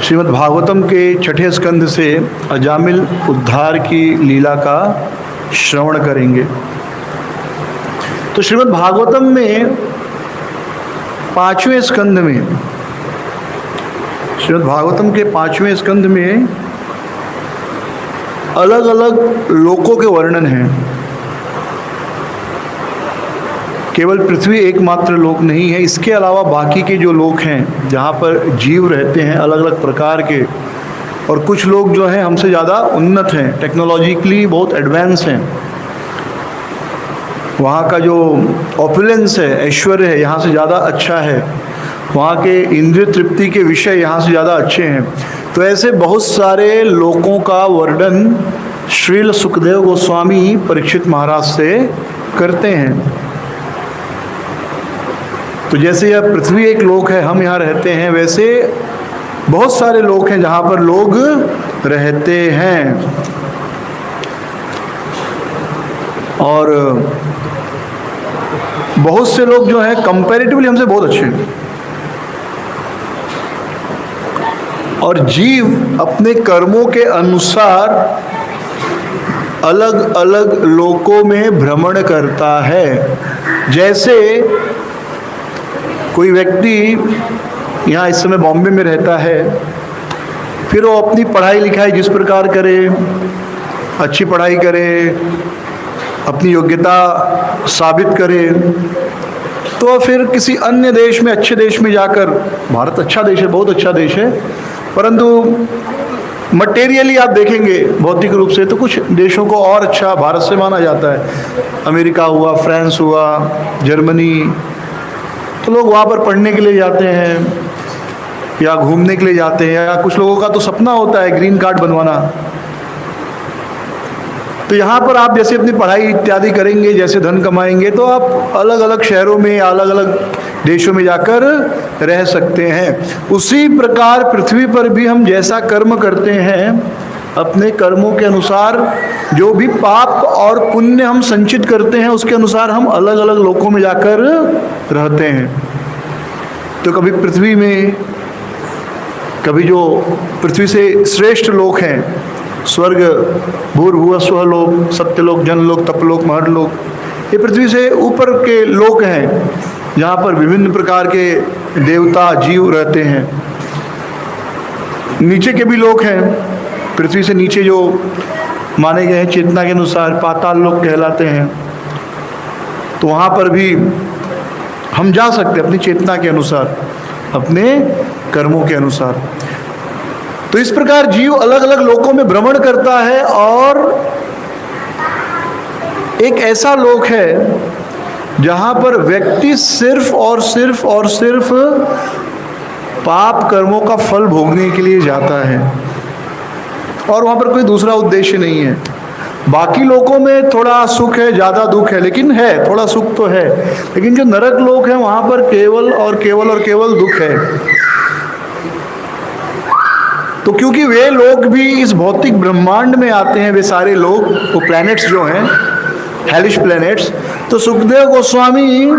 श्रीमद् भागवतम के छठे स्कंध से अजामिल उद्धार की लीला का श्रवण करेंगे। तो श्रीमद् भागवतम में पांचवें स्कंध में, श्रीमद् भागवतम के पांचवें स्कंध में अलग अलग लोकों के वर्णन हैं। केवल पृथ्वी एकमात्र लोक नहीं है, इसके अलावा बाकी के जो लोक हैं जहाँ पर जीव रहते हैं अलग अलग प्रकार के, और कुछ लोग जो हैं हमसे ज़्यादा उन्नत हैं, टेक्नोलॉजिकली बहुत एडवांस हैं। वहाँ का जो ऑपुलेंस है, ऐश्वर्य है, यहाँ से ज़्यादा अच्छा है। वहाँ के इंद्रिय तृप्ति के विषय यहाँ से ज़्यादा अच्छे हैं। तो ऐसे बहुत सारे लोकों का वर्णन श्रील सुखदेव गोस्वामी परीक्षित महाराज से करते हैं। तो जैसे यह पृथ्वी एक लोक है, हम यहाँ रहते हैं, वैसे बहुत सारे लोक हैं जहाँ पर लोग रहते हैं। और बहुत से लोग जो हैं कंपैरेटिवली हमसे बहुत अच्छे हैं। और जीव अपने कर्मों के अनुसार अलग अलग लोकों में भ्रमण करता है। जैसे कोई व्यक्ति यहाँ इस समय बॉम्बे में रहता है, फिर वो अपनी पढ़ाई लिखाई जिस प्रकार करे, अच्छी पढ़ाई करे, अपनी योग्यता साबित करे, तो फिर किसी अन्य देश में, अच्छे देश में जाकर, भारत अच्छा देश है, बहुत अच्छा देश है, परंतु मटेरियली आप देखेंगे भौतिक रूप से तो कुछ देशों को और अच्छा भारत से माना जाता है। अमेरिका हुआ, फ्रांस हुआ, जर्मनी, तो लोग वहाँ पर पढ़ने के लिए जाते हैं या घूमने के लिए जाते हैं, या कुछ लोगों का तो सपना होता है ग्रीन कार्ड बनवाना। तो यहाँ पर आप जैसे अपनी पढ़ाई इत्यादि करेंगे, जैसे धन कमाएंगे, तो आप अलग अलग शहरों में, अलग अलग देशों में जाकर रह सकते हैं। उसी प्रकार पृथ्वी पर भी हम जैसा कर्म करते हैं, अपने कर्मों के अनुसार जो भी पाप और पुण्य हम संचित करते हैं, उसके अनुसार हम अलग अलग लोकों में जाकर रहते हैं। तो कभी पृथ्वी में, कभी जो पृथ्वी से श्रेष्ठ लोक हैं, स्वर्ग, भूर्भुवः स्वः लोक, सत्यलोक, जनलोक, तपलोक, महर्लोक, ये पृथ्वी से ऊपर के लोक हैं जहाँ पर विभिन्न प्रकार के देवता जीव रहते हैं। नीचे के भी लोक हैं, पृथ्वी से नीचे जो माने गए हैं चेतना के अनुसार, पाताल लोक कहलाते हैं। तो वहाँ पर भी हम जा सकते हैं अपनी चेतना के अनुसार, अपने कर्मों के अनुसार। तो इस प्रकार जीव अलग अलग लोकों में भ्रमण करता है। और एक ऐसा लोक है जहाँ पर व्यक्ति सिर्फ और सिर्फ पाप कर्मों का फल भोगने के लिए जाता है, और वहाँ पर कोई दूसरा उद्देश्य नहीं है। बाकी लोकों में थोड़ा सुख है, ज़्यादा दुख है, लेकिन है, थोड़ा सुख तो है। लेकिन जो नरक लोक है वहाँ पर केवल और केवल दुख है। तो क्योंकि वे लोग भी इस भौतिक ब्रह्मांड में आते हैं, वे सारे लोग, वो प्लैनेट्स जो हैं, हेलिश प्लैनेट्स, तो सुखदेव गोस्वामी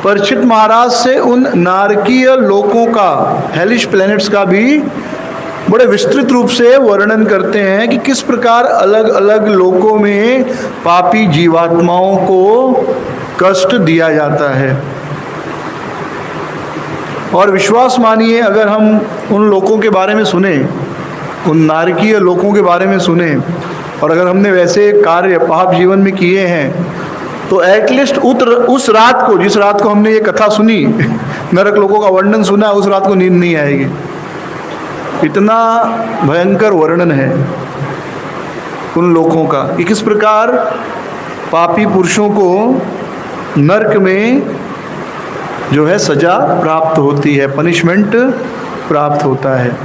परीक्षित महाराज से उन नारकीय लोकों का, हेलिश प्लैनेट्स का भी बड़े विस्तृत रूप से वर्णन करते हैं कि किस प्रकार अलग अलग लोकों में पापी जीवात्माओं को कष्ट दिया जाता है। और विश्वास मानिए, अगर हम उन लोकों के बारे में सुने, उन नारकीय लोकों के बारे में सुने, और अगर हमने वैसे कार्य पाप जीवन में किए हैं, तो एटलीस्ट उस रात को, जिस रात को हमने ये कथा सुनी, नरक लोकों का वर्णन सुना, उस रात को नींद नहीं आएगी। इतना भयंकर वर्णन है उन लोकों का कि किस प्रकार पापी पुरुषों को नरक में जो है सजा प्राप्त होती है, पनिशमेंट प्राप्त होता है।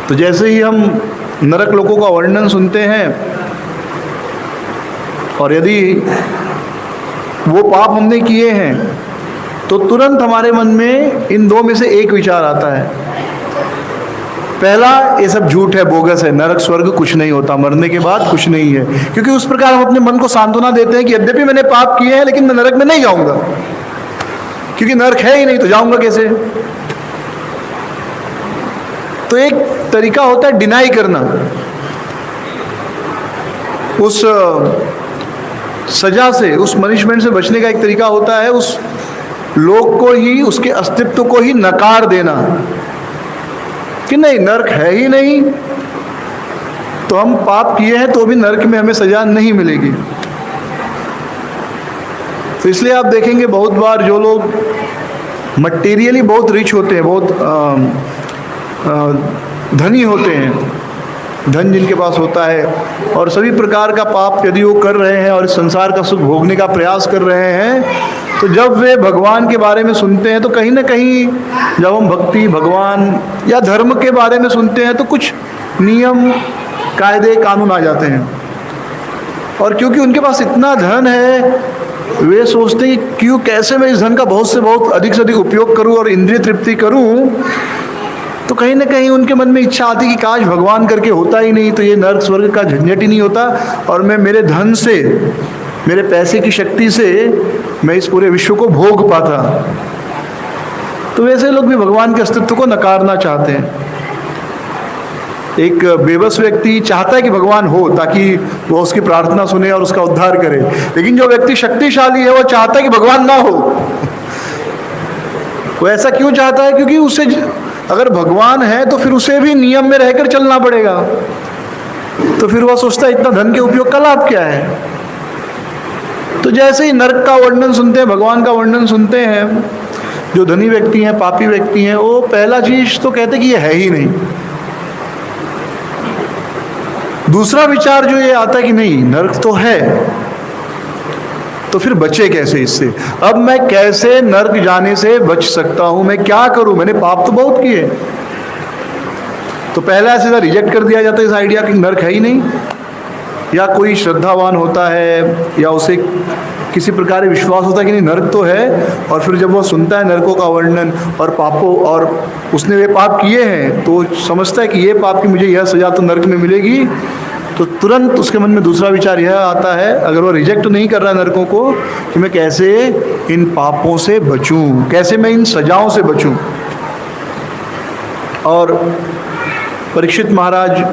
तो जैसे ही हम नरक लोकों का वर्णन सुनते हैं, और यदि वो पाप हमने किए हैं, तो तुरंत हमारे मन में इन दो में से एक विचार आता है। पहला, ये सब झूठ है, बोगस है, नरक स्वर्ग कुछ नहीं होता, मरने के बाद कुछ नहीं है। क्योंकि उस प्रकार हम अपने मन को सांत्वना देते हैं कि यद्यपि मैंने पाप किए हैं, लेकिन मैं नरक में नहीं जाऊंगा, क्योंकि नरक है ही नहीं, तो जाऊंगा कैसे। तो एक तरीका होता है डिनाई करना, उस सजा से, उस पनिशमेंट से बचने का एक तरीका होता है उस लोक को ही, उसके अस्तित्व को ही नकार देना कि नहीं, नरक है ही नहीं, तो हम पाप किए हैं तो भी नरक में हमें सजा नहीं मिलेगी। तो इसलिए आप देखेंगे बहुत बार जो लोग मटेरियली बहुत रिच होते हैं, बहुत धनी होते हैं, धन जिनके पास होता है, और सभी प्रकार का पाप यदि वो कर रहे हैं और इस संसार का सुख भोगने का प्रयास कर रहे हैं, तो जब वे भगवान के बारे में सुनते हैं तो कहीं ना कहीं जब हम भक्ति, भगवान या धर्म के बारे में सुनते हैं तो कुछ नियम, कायदे, कानून आ जाते हैं। और क्योंकि उनके पास इतना धन है, वे सोचते हैं कि क्यों, कैसे मैं इस धन का बहुत से बहुत अधिक से अधिक उपयोग करूं और इंद्रिय तृप्ति करूं। तो कहीं ना कहीं उनके मन में इच्छा आती कि काश भगवान करके होता ही नहीं, तो ये नर्क स्वर्ग का झंझट ही नहीं होता और मैं मेरे धन से, मेरे पैसे की शक्ति से मैं इस पूरे विश्व को भोग पाता। तो वैसे लोग भी भगवान के अस्तित्व को नकारना चाहते हैं। एक बेबस व्यक्ति चाहता है कि भगवान हो ताकि वो उसकी प्रार्थना सुने और उसका उद्धार करे, लेकिन जो व्यक्ति शक्तिशाली है वो चाहता है कि भगवान ना हो। वो ऐसा क्यों चाहता है? क्योंकि उसे, अगर भगवान है तो फिर उसे भी नियम में रहकर चलना पड़ेगा, तो फिर वह सोचता है इतना धन के उपयोग का लाभ क्या है। तो जैसे ही नरक का वर्णन सुनते हैं, भगवान का वर्णन सुनते हैं, जो धनी व्यक्ति हैं, पापी व्यक्ति हैं, वो पहला चीज तो कहते कि ये है ही नहीं। दूसरा विचार जो ये आता है कि नहीं, नरक तो है, तो फिर बचे कैसे इससे? अब मैं कैसे नरक जाने से बच सकता हूं? मैं क्या करूं? मैंने पाप तो बहुत किए। तो पहला सीधा रिजेक्ट कर दिया जाता है इस आइडिया कि नरक है ही नहीं। या कोई श्रद्धावान होता है या उसे किसी प्रकार विश्वास होता है कि नहीं, नरक तो है, और फिर जब वो सुनता है नरकों का वर्णन और पापों, और उसने वे पाप किए हैं, तो समझता है कि ये पाप की मुझे यह सजा तो नरक में मिलेगी। तो तुरंत उसके मन में दूसरा विचार यह आता है, अगर वो रिजेक्ट नहीं कर रहा है नरकों को, कि मैं कैसे इन पापों से बचूं, कैसे मैं इन सजाओं से बचूं। और परीक्षित महाराज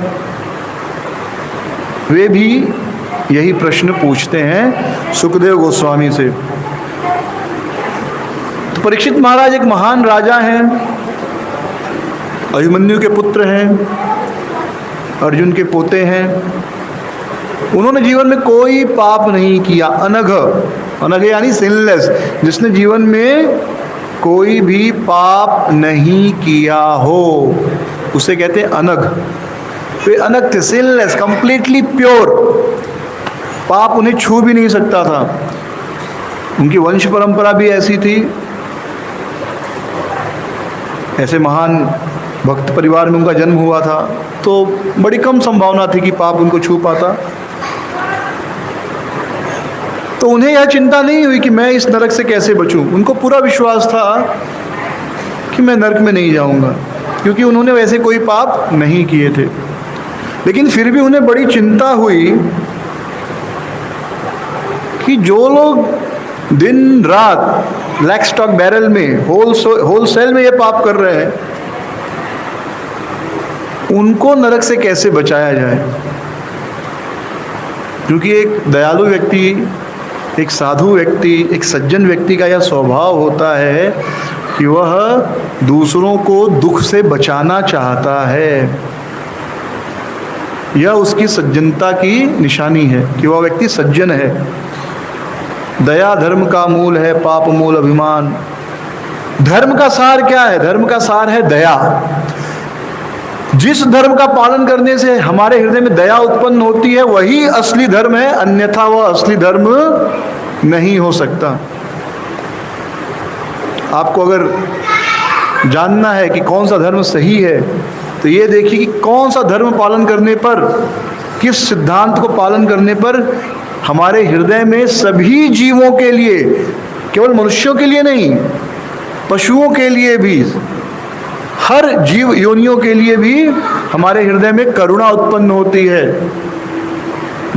वे भी यही प्रश्न पूछते हैं सुखदेव गोस्वामी से। तो परीक्षित महाराज एक महान राजा हैं, अभिमन्यु के पुत्र हैं, अर्जुन के पोते हैं। उन्होंने जीवन में कोई पाप नहीं किया, अनघ, अनघ यानी सिनलेस, जिसने जीवन में कोई भी पाप नहीं किया हो उसे कहते हैं अनघ। वे अनघ थे, सिनलेस, कंप्लीटली प्योर, पाप उन्हें छू भी नहीं सकता था। उनकी वंश परंपरा भी ऐसी थी, ऐसे महान भक्त परिवार में उनका जन्म हुआ था, तो बड़ी कम संभावना थी कि पाप उनको छू पाता। तो उन्हें यह चिंता नहीं हुई कि मैं इस नरक से कैसे बचूं। उनको पूरा विश्वास था कि मैं नरक में नहीं जाऊंगा, क्योंकि उन्होंने वैसे कोई पाप नहीं किए थे। लेकिन फिर भी उन्हें बड़ी चिंता हुई कि जो लोग दिन रात लैक स्टॉक बैरल में, होलसेल में ये पाप कर रहे हैं, उनको नरक से कैसे बचाया जाए। क्योंकि एक दयालु व्यक्ति, एक साधु व्यक्ति, एक सज्जन व्यक्ति का यह स्वभाव होता है कि वह दूसरों को दुख से बचाना चाहता है। यह उसकी सज्जनता की निशानी है कि वह व्यक्ति सज्जन है। दया धर्म का मूल है, पाप मूल अभिमान। धर्म का सार क्या है? धर्म का सार है दया। जिस धर्म का पालन करने से हमारे हृदय में दया उत्पन्न होती है, वही असली धर्म है, अन्यथा वह असली धर्म नहीं हो सकता। आपको अगर जानना है कि कौन सा धर्म सही है, तो ये देखिए कि कौन सा धर्म पालन करने पर, किस सिद्धांत को पालन करने पर हमारे हृदय में सभी जीवों के लिए, केवल मनुष्यों के लिए नहीं, पशुओं के लिए भी, हर जीव योनियों के लिए भी हमारे हृदय में करुणा उत्पन्न होती है।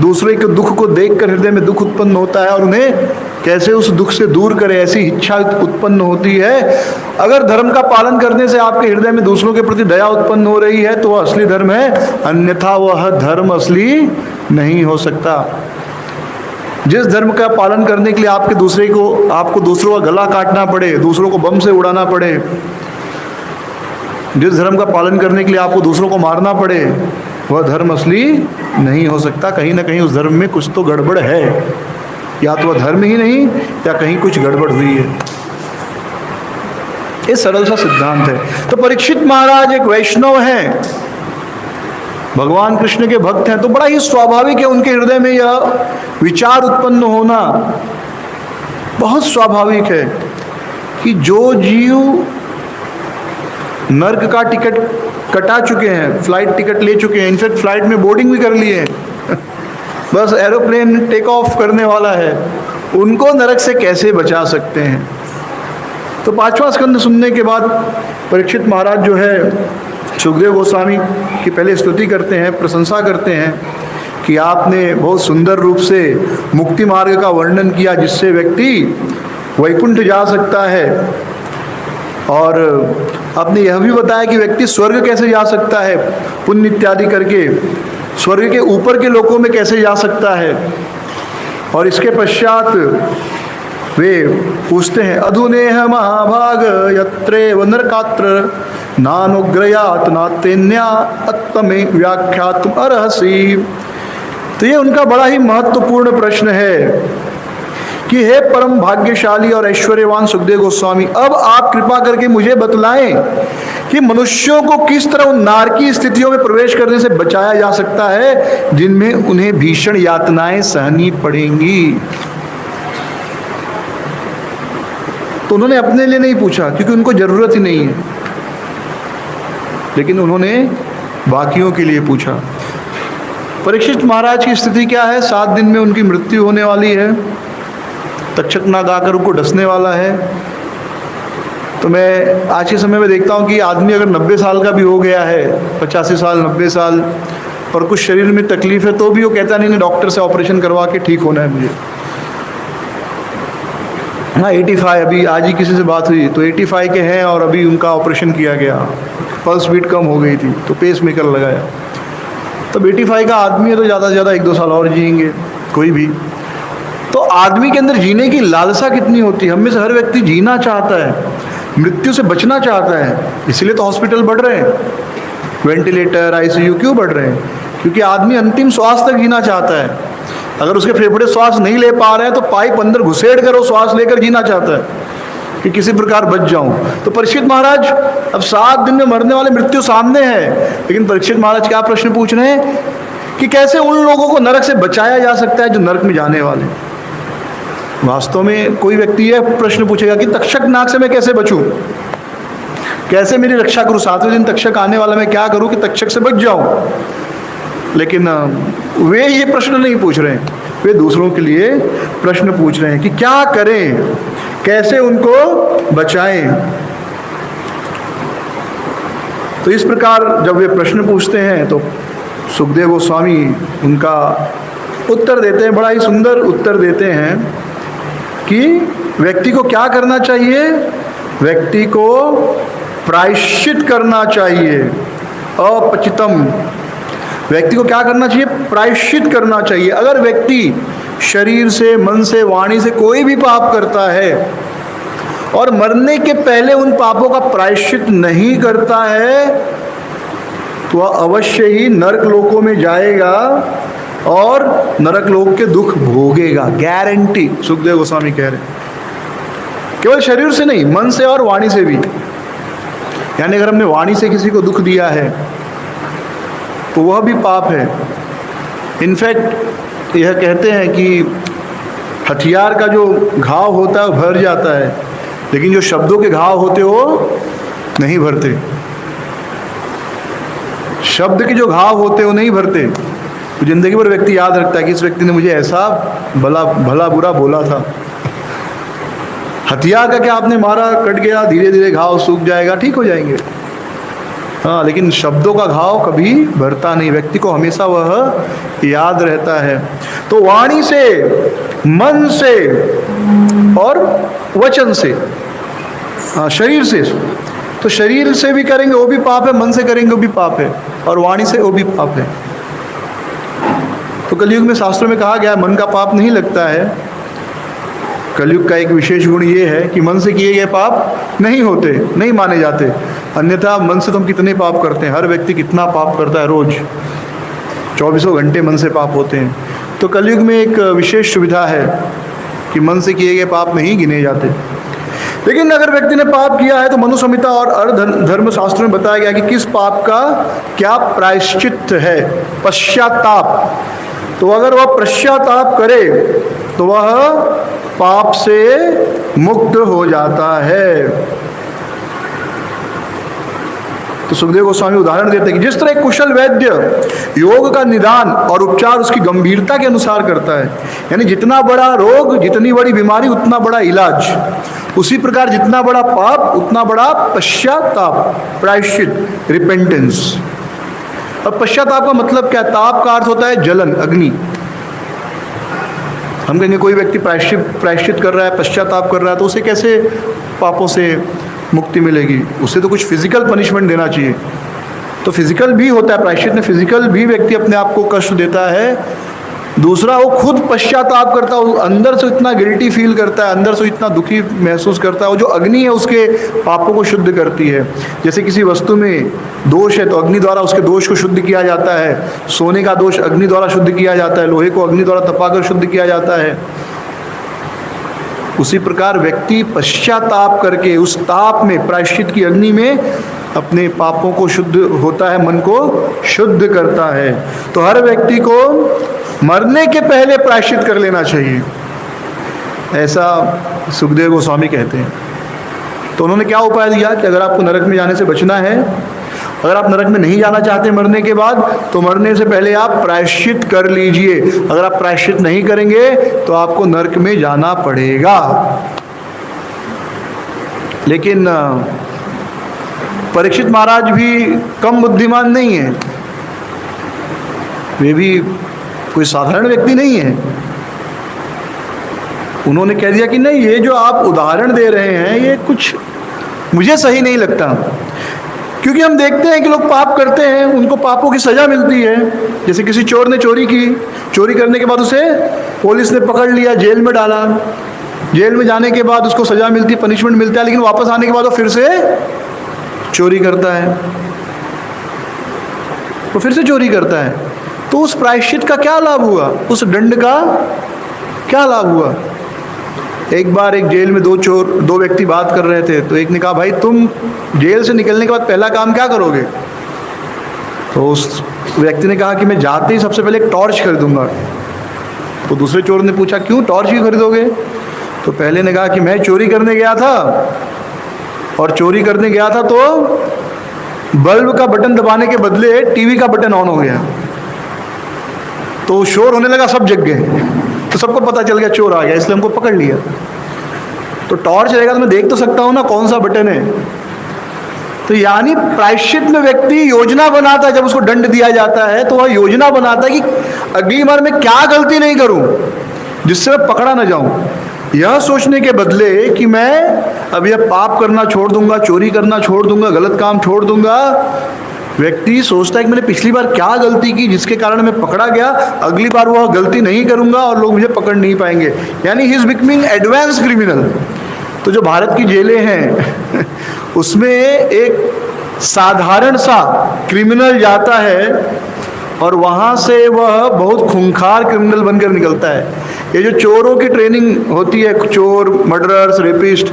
दूसरे के दुख को देखकर हृदय में दुख उत्पन्न होता है और उन्हें कैसे उस दुख से दूर करे, ऐसी इच्छा उत्पन्न होती है। अगर धर्म का पालन करने से आपके हृदय में दूसरों के प्रति दया उत्पन्न हो रही है तो वह असली धर्म है, अन्यथा वह धर्म असली नहीं हो सकता। जिस धर्म का पालन करने के लिए आपको दूसरों का गला काटना पड़े, दूसरों को बम से उड़ाना पड़े, जिस धर्म का पालन करने के लिए आपको दूसरों को मारना पड़े, वह धर्म असली नहीं हो सकता। कहीं ना कहीं उस धर्म में कुछ तो गड़बड़ है, या तो वह धर्म ही नहीं या कहीं कुछ गड़बड़ हुई है। ये सरल सा सिद्धांत है। तो परीक्षित महाराज एक वैष्णव हैं, भगवान कृष्ण के भक्त हैं, तो बड़ा ही स्वाभाविक है उनके हृदय में यह विचार उत्पन्न होना। बहुत स्वाभाविक है कि जो जीव नर्क का टिकट कटा चुके हैं, फ्लाइट टिकट ले चुके हैं, इनफैक्ट फ्लाइट में बोर्डिंग भी कर लिए हैं, बस एरोप्लेन टेक ऑफ करने वाला है, उनको नरक से कैसे बचा सकते हैं। तो 5वां स्कंद सुनने के बाद परीक्षित महाराज जो है सुखदेव गोस्वामी की पहले स्तुति करते हैं, प्रशंसा करते हैं कि आपने बहुत सुंदर रूप से मुक्ति मार्ग का वर्णन किया जिससे व्यक्ति वैकुंठ जा सकता है, और आपने यह भी बताया कि व्यक्ति स्वर्ग कैसे जा सकता है, पुण्य इत्यादि करके स्वर्ग के ऊपर के लोकों में कैसे जा सकता है। और इसके पश्चात वे पूछते हैं, अधुनेह महाभाग यत्रेव नरकात्र नानुग्रयात नातेन्या अत्तमे व्याख्यातुम अर्हसि। तो ये उनका बड़ा ही महत्वपूर्ण प्रश्न है कि हे परम भाग्यशाली और ऐश्वर्यवान सुखदेव गोस्वामी, अब आप कृपा करके मुझे बतलाएं कि मनुष्यों को किस तरह उन नारकी स्थितियों में प्रवेश करने से बचाया जा सकता है जिनमें उन्हें भीषण यातनाएं सहनी पड़ेंगी। तो उन्होंने अपने लिए नहीं पूछा क्योंकि उनको जरूरत ही नहीं है, लेकिन उन्होंने बाकियों के लिए पूछा। परीक्षित महाराज की स्थिति क्या है? 7 दिन में उनकी मृत्यु होने वाली है, तक्षक नाग आकर उनको डसने वाला है। तो मैं आज के समय में देखता हूँ कि आदमी अगर 90 साल का भी हो गया है, 85 साल 90 साल, और कुछ शरीर में तकलीफ है, तो भी वो कहता नहीं डॉक्टर से ऑपरेशन करवा के ठीक होना है मुझे। हाँ 85, अभी आज ही किसी से बात हुई तो 85 के हैं और अभी उनका ऑपरेशन किया गया, पल्स बीट कम हो गई थी तो पेस मेकर लगाया। तब 85 का आदमी है तो ज़्यादा से ज़्यादा 1-2 साल और जिएंगे कोई भी। तो आदमी के अंदर जीने की लालसा कितनी होती है। हम में से हर व्यक्ति जीना चाहता है, मृत्यु से बचना चाहता है, इसीलिए तो हॉस्पिटल बढ़ रहे हैं, वेंटिलेटर ICU क्यों बढ़ रहे हैं? क्योंकि आदमी अंतिम श्वास तक जीना चाहता है। अगर उसके फेफड़े श्वास नहीं ले पा रहे हैं तो पाइप अंदर घुसेड़ कर वो श्वास लेकर जीना चाहता है कि किसी प्रकार बच जाऊं। तो परीक्षित महाराज अब 7 दिन में मरने वाले मृत्यु सामने है, लेकिन परीक्षित महाराज क्या प्रश्न पूछ रहे हैं कि कैसे उन लोगों को नरक से बचाया जा सकता है जो नरक में जाने वाले। वास्तव में कोई व्यक्ति यह प्रश्न पूछेगा कि तक्षक नाग से मैं कैसे बचूं, कैसे मेरी रक्षा करूं, 7वें दिन तक्षक आने वाला, मैं क्या करूं कि तक्षक से बच जाऊं। लेकिन वे ये प्रश्न नहीं पूछ रहे हैं, वे दूसरों के लिए प्रश्न पूछ रहे हैं कि क्या करें, कैसे उनको बचाएं। तो इस प्रकार जब वे प्रश्न पूछते हैं तो सुखदेव गोस्वामी उनका उत्तर देते हैं, बड़ा ही सुंदर उत्तर देते हैं कि व्यक्ति को क्या करना चाहिए, व्यक्ति को प्रायश्चित करना चाहिए। अपचितम, व्यक्ति को क्या करना चाहिए, प्रायश्चित करना चाहिए। अगर व्यक्ति शरीर से, मन से, वाणी से कोई भी पाप करता है और मरने के पहले उन पापों का प्रायश्चित नहीं करता है तो वह अवश्य ही नरक लोकों में जाएगा और नरक लोक के दुख भोगेगा, गारंटी। सुखदेव गोस्वामी कह रहे हैं केवल शरीर से नहीं, मन से और वाणी से भी। यानी अगर हमने वाणी से किसी को दुख दिया है तो वह भी पाप है। इनफैक्ट यह कहते हैं कि हथियार का जो घाव होता है वो भर जाता है, लेकिन जो शब्दों के घाव होते वो नहीं भरते। शब्द के जो घाव होते वो नहीं भरते। तो जिंदगी भर व्यक्ति याद रखता है कि इस व्यक्ति ने मुझे ऐसा भला बुरा बोला था। हथियार का क्या, आपने मारा, कट गया, धीरे धीरे घाव सूख जाएगा, ठीक हो जाएंगे। हाँ, लेकिन शब्दों का घाव कभी भरता नहीं, व्यक्ति को हमेशा वह याद रहता है। तो वाणी से मन से और वचन से, शरीर से। तो शरीर से भी करेंगे वो भी पाप है, मन से करेंगे वो भी पाप है, और वाणी से वो भी पाप है। तो कलयुग में शास्त्रों में कहा गया है मन का पाप नहीं लगता है। कलयुग का एक विशेष गुण ये है कि मन से किए गए पाप नहीं होते, नहीं माने जाते। अन्यथा मन से तो हम कितने पाप करते हैं, हर व्यक्ति कितना पाप करता है, रोज 24 घंटे मन से पाप होते हैं। तो कलयुग में एक विशेष सुविधा है कि मन से किए गए पाप नहीं गिने जाते। लेकिन अगर व्यक्ति ने पाप किया है तो मनु संहिता और धर्म शास्त्रों में बताया गया कि किस पाप का क्या प्रायश्चित है, पश्चाताप। तो अगर वह पश्चाताप करे तो वह पाप से मुक्त हो जाता है। तो सुखदेव गोस्वामी उदाहरण देते हैं कि जिस तरह एक कुशल वैद्य योग का निदान और उपचार उसकी गंभीरता के अनुसार करता है, यानी जितना बड़ा रोग, जितनी बड़ी बीमारी, उतना बड़ा इलाज, उसी प्रकार जितना बड़ा पाप उतना बड़ा पश्चाताप, प्रायश्चित, रिपेंटेंस। अब पश्चाताप का मतलब क्या? ताप का अर्थ होता है जलन, अग्नि। हम कहेंगे कोई व्यक्ति प्रायश्चित कर रहा है, पश्चाताप कर रहा है, तो उसे कैसे पापों से मुक्ति मिलेगी? उसे तो कुछ फिजिकल पनिशमेंट देना चाहिए। तो फिजिकल भी होता है प्रायश्चित में, फिजिकल भी व्यक्ति अपने आप को कष्ट देता है। दूसरा, वो खुद पश्चाताप करता है, अंदर से इतना गिल्टी फील करता है, अंदर से इतना दुखी महसूस करता है। वो जो अग्नि है उसके पापों को शुद्ध करती है। जैसे किसी वस्तु में दोष है तो अग्नि द्वारा उसके दोष को शुद्ध किया जाता है। सोने का दोष अग्नि द्वारा शुद्ध किया जाता है, लोहे को अग्नि द्वारा तपाकर शुद्ध किया जाता है। उसी प्रकार व्यक्ति पश्चाताप करके उस ताप में, प्रायश्चित की अग्नि में अपने पापों को शुद्ध होता है, मन को शुद्ध करता है। तो हर व्यक्ति को मरने के पहले प्रायश्चित कर लेना चाहिए, ऐसा सुखदेव गोस्वामी कहते हैं। तो उन्होंने क्या उपाय दिया कि अगर आपको नरक में जाने से बचना है, अगर आप नरक में नहीं जाना चाहते मरने के बाद, तो मरने से पहले आप प्रायश्चित कर लीजिए। अगर आप प्रायश्चित नहीं करेंगे तो आपको नरक में जाना पड़ेगा। लेकिन परीक्षित महाराज भी कम बुद्धिमान नहीं है, वे भी कोई साधारण व्यक्ति नहीं है। उन्होंने कह दिया कि नहीं, ये जो आप उदाहरण दे रहे हैं ये कुछ मुझे सही नहीं लगता। क्योंकि हम देखते हैं कि लोग पाप करते हैं, उनको पापों की सज़ा मिलती है। जैसे किसी चोर ने चोरी की, चोरी करने के बाद उसे पुलिस ने पकड़ लिया, जेल में डाला। जेल में जाने के बाद उसको सज़ा मिलती है, पनिशमेंट मिलता है, लेकिन वापस आने के बाद वो फिर से चोरी करता है, वो फिर से चोरी करता है। तो उस प्रायश्चित का क्या लाभ हुआ? उस दंड का क्या लाभ हुआ? एक बार एक जेल में दो व्यक्ति बात कर रहे थे, तो एक ने कहा, भाई तुम जेल से निकलने के बाद पहला काम क्या करोगे? तो उस व्यक्ति ने कहा कि मैं जाते ही सबसे पहले एक टॉर्च खरीदूंगा। तो दूसरे चोर ने पूछा, क्यों टॉर्च क्यों खरीदोगे? तो पहले ने कहा कि मैं चोरी करने गया था, और चोरी करने गया था तो बल्ब का बटन दबाने के बदले टीवी का बटन ऑन हो गया, तो शोर होने लगा, सब जग गए, तो सबको पता चल गया चोर आ गया, इसलिए हमको पकड़ लिया। तो टॉर्च रहेगा तो मैं देख तो सकता हूँ ना कौन सा बटन है। तो यानी प्रायश्चित में व्यक्ति योजना बनाता है, जब उसको दंड दिया जाता है तो वह योजना बनाता है कि अगली बार मैं क्या गलती नहीं करूं जिससे मैं पकड़ा ना जाऊं। यह सोचने के बदले कि मैं अब यह पाप करना छोड़ दूंगा, चोरी करना छोड़ दूंगा, गलत काम छोड़ दूंगा, व्यक्ति सोचता है कि मैंने पिछली बार क्या गलती की जिसके कारण मैं पकड़ा गया, अगली बार वह गलती नहीं करूंगा और लोग मुझे पकड़ नहीं पाएंगे। यानी he is becoming advance criminal. तो जो भारत की जेलें हैं उसमें एक साधारण सा क्रिमिनल जाता है और वहाँ से वह बहुत खूंखार क्रिमिनल बनकर निकलता है। ये जो चोरों की ट्रेनिंग होती है, चोर, मर्डरर्स, रेपिस्ट,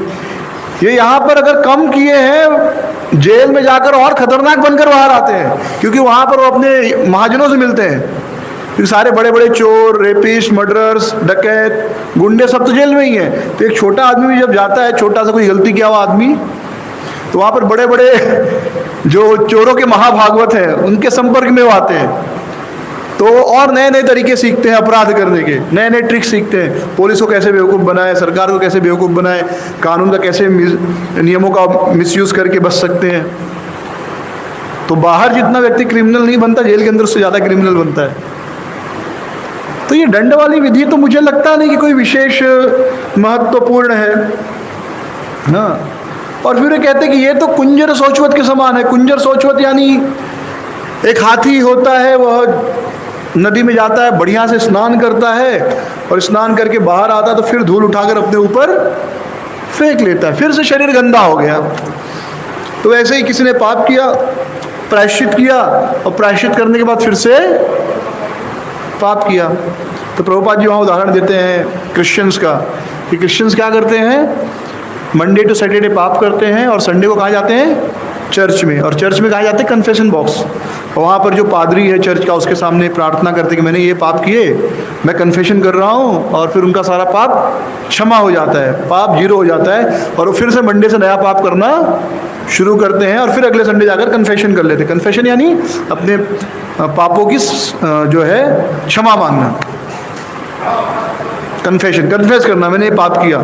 ये यहाँ पर अगर कम किए हैं, जेल में जाकर और खतरनाक बनकर बाहर आते हैं, क्योंकि वहाँ पर वो अपने महाजनों से मिलते हैं। क्योंकि सारे बड़े बड़े चोर, रेपिस्ट, मर्डरर्स, डकैत, गुंडे सब तो जेल में ही हैं। तो एक छोटा आदमी भी जब जाता है, छोटा सा कोई गलती किया हुआ आदमी, तो वहाँ पर बड़े बड़े जो चोरों के महाभागवत हैं उनके संपर्क में वो आते हैं, तो और नए नए तरीके सीखते हैं अपराध करने के, नए नए ट्रिक्स सीखते हैं। पुलिस को कैसे बेवकूफ़ बनाए, सरकार को कैसे बेवकूफ़ बनाए, कानून का कैसे नियमों का मिसयूज़ करके बच सकते हैं। तो बाहर जितना व्यक्ति क्रिमिनल नहीं बनता, जेल के अंदर उससे ज़्यादा क्रिमिनल बनता है। तो ये दंड वाली विधि तो मुझे लगता नहीं कि कोई विशेष महत्वपूर्ण है ना। और फिर ये कहते हैं कि ये तो कुंजर शौचवत के समान है। कुंजर शौचवत यानी एक हाथी होता है, वह नदी में जाता है, बढ़िया से स्नान करता है और स्नान करके बाहर आता है तो फिर धूल उठाकर अपने ऊपर फेंक लेता है, फिर से शरीर गंदा हो गया। तो ऐसे ही किसी ने पाप किया, प्रायश्चित किया और प्रायश्चित करने के बाद फिर से पाप किया। तो प्रभुपाद जी वहाँ उदाहरण देते हैं क्रिश्चियंस का कि क्रिश्चियंस क्या करते हैं, मंडे टू सैटरडे पाप करते हैं और संडे को कहाँ जाते हैं, चर्च में। और चर्च में कहाँ जाते हैं, कन्फेशन बॉक्स। और वहाँ पर जो पादरी है चर्च का उसके सामने प्रार्थना करते कि मैंने ये पाप किए, मैं कन्फेशन कर रहा हूँ, और फिर उनका सारा पाप क्षमा हो जाता है, पाप जीरो हो जाता है, और वो फिर से मंडे से नया पाप करना शुरू करते हैं और फिर अगले संडे जाकर कन्फेशन कर लेते हैं। कन्फेशन यानी अपने पापों की जो है क्षमा मांगना, कन्फेस करना, मैंने ये पाप किया।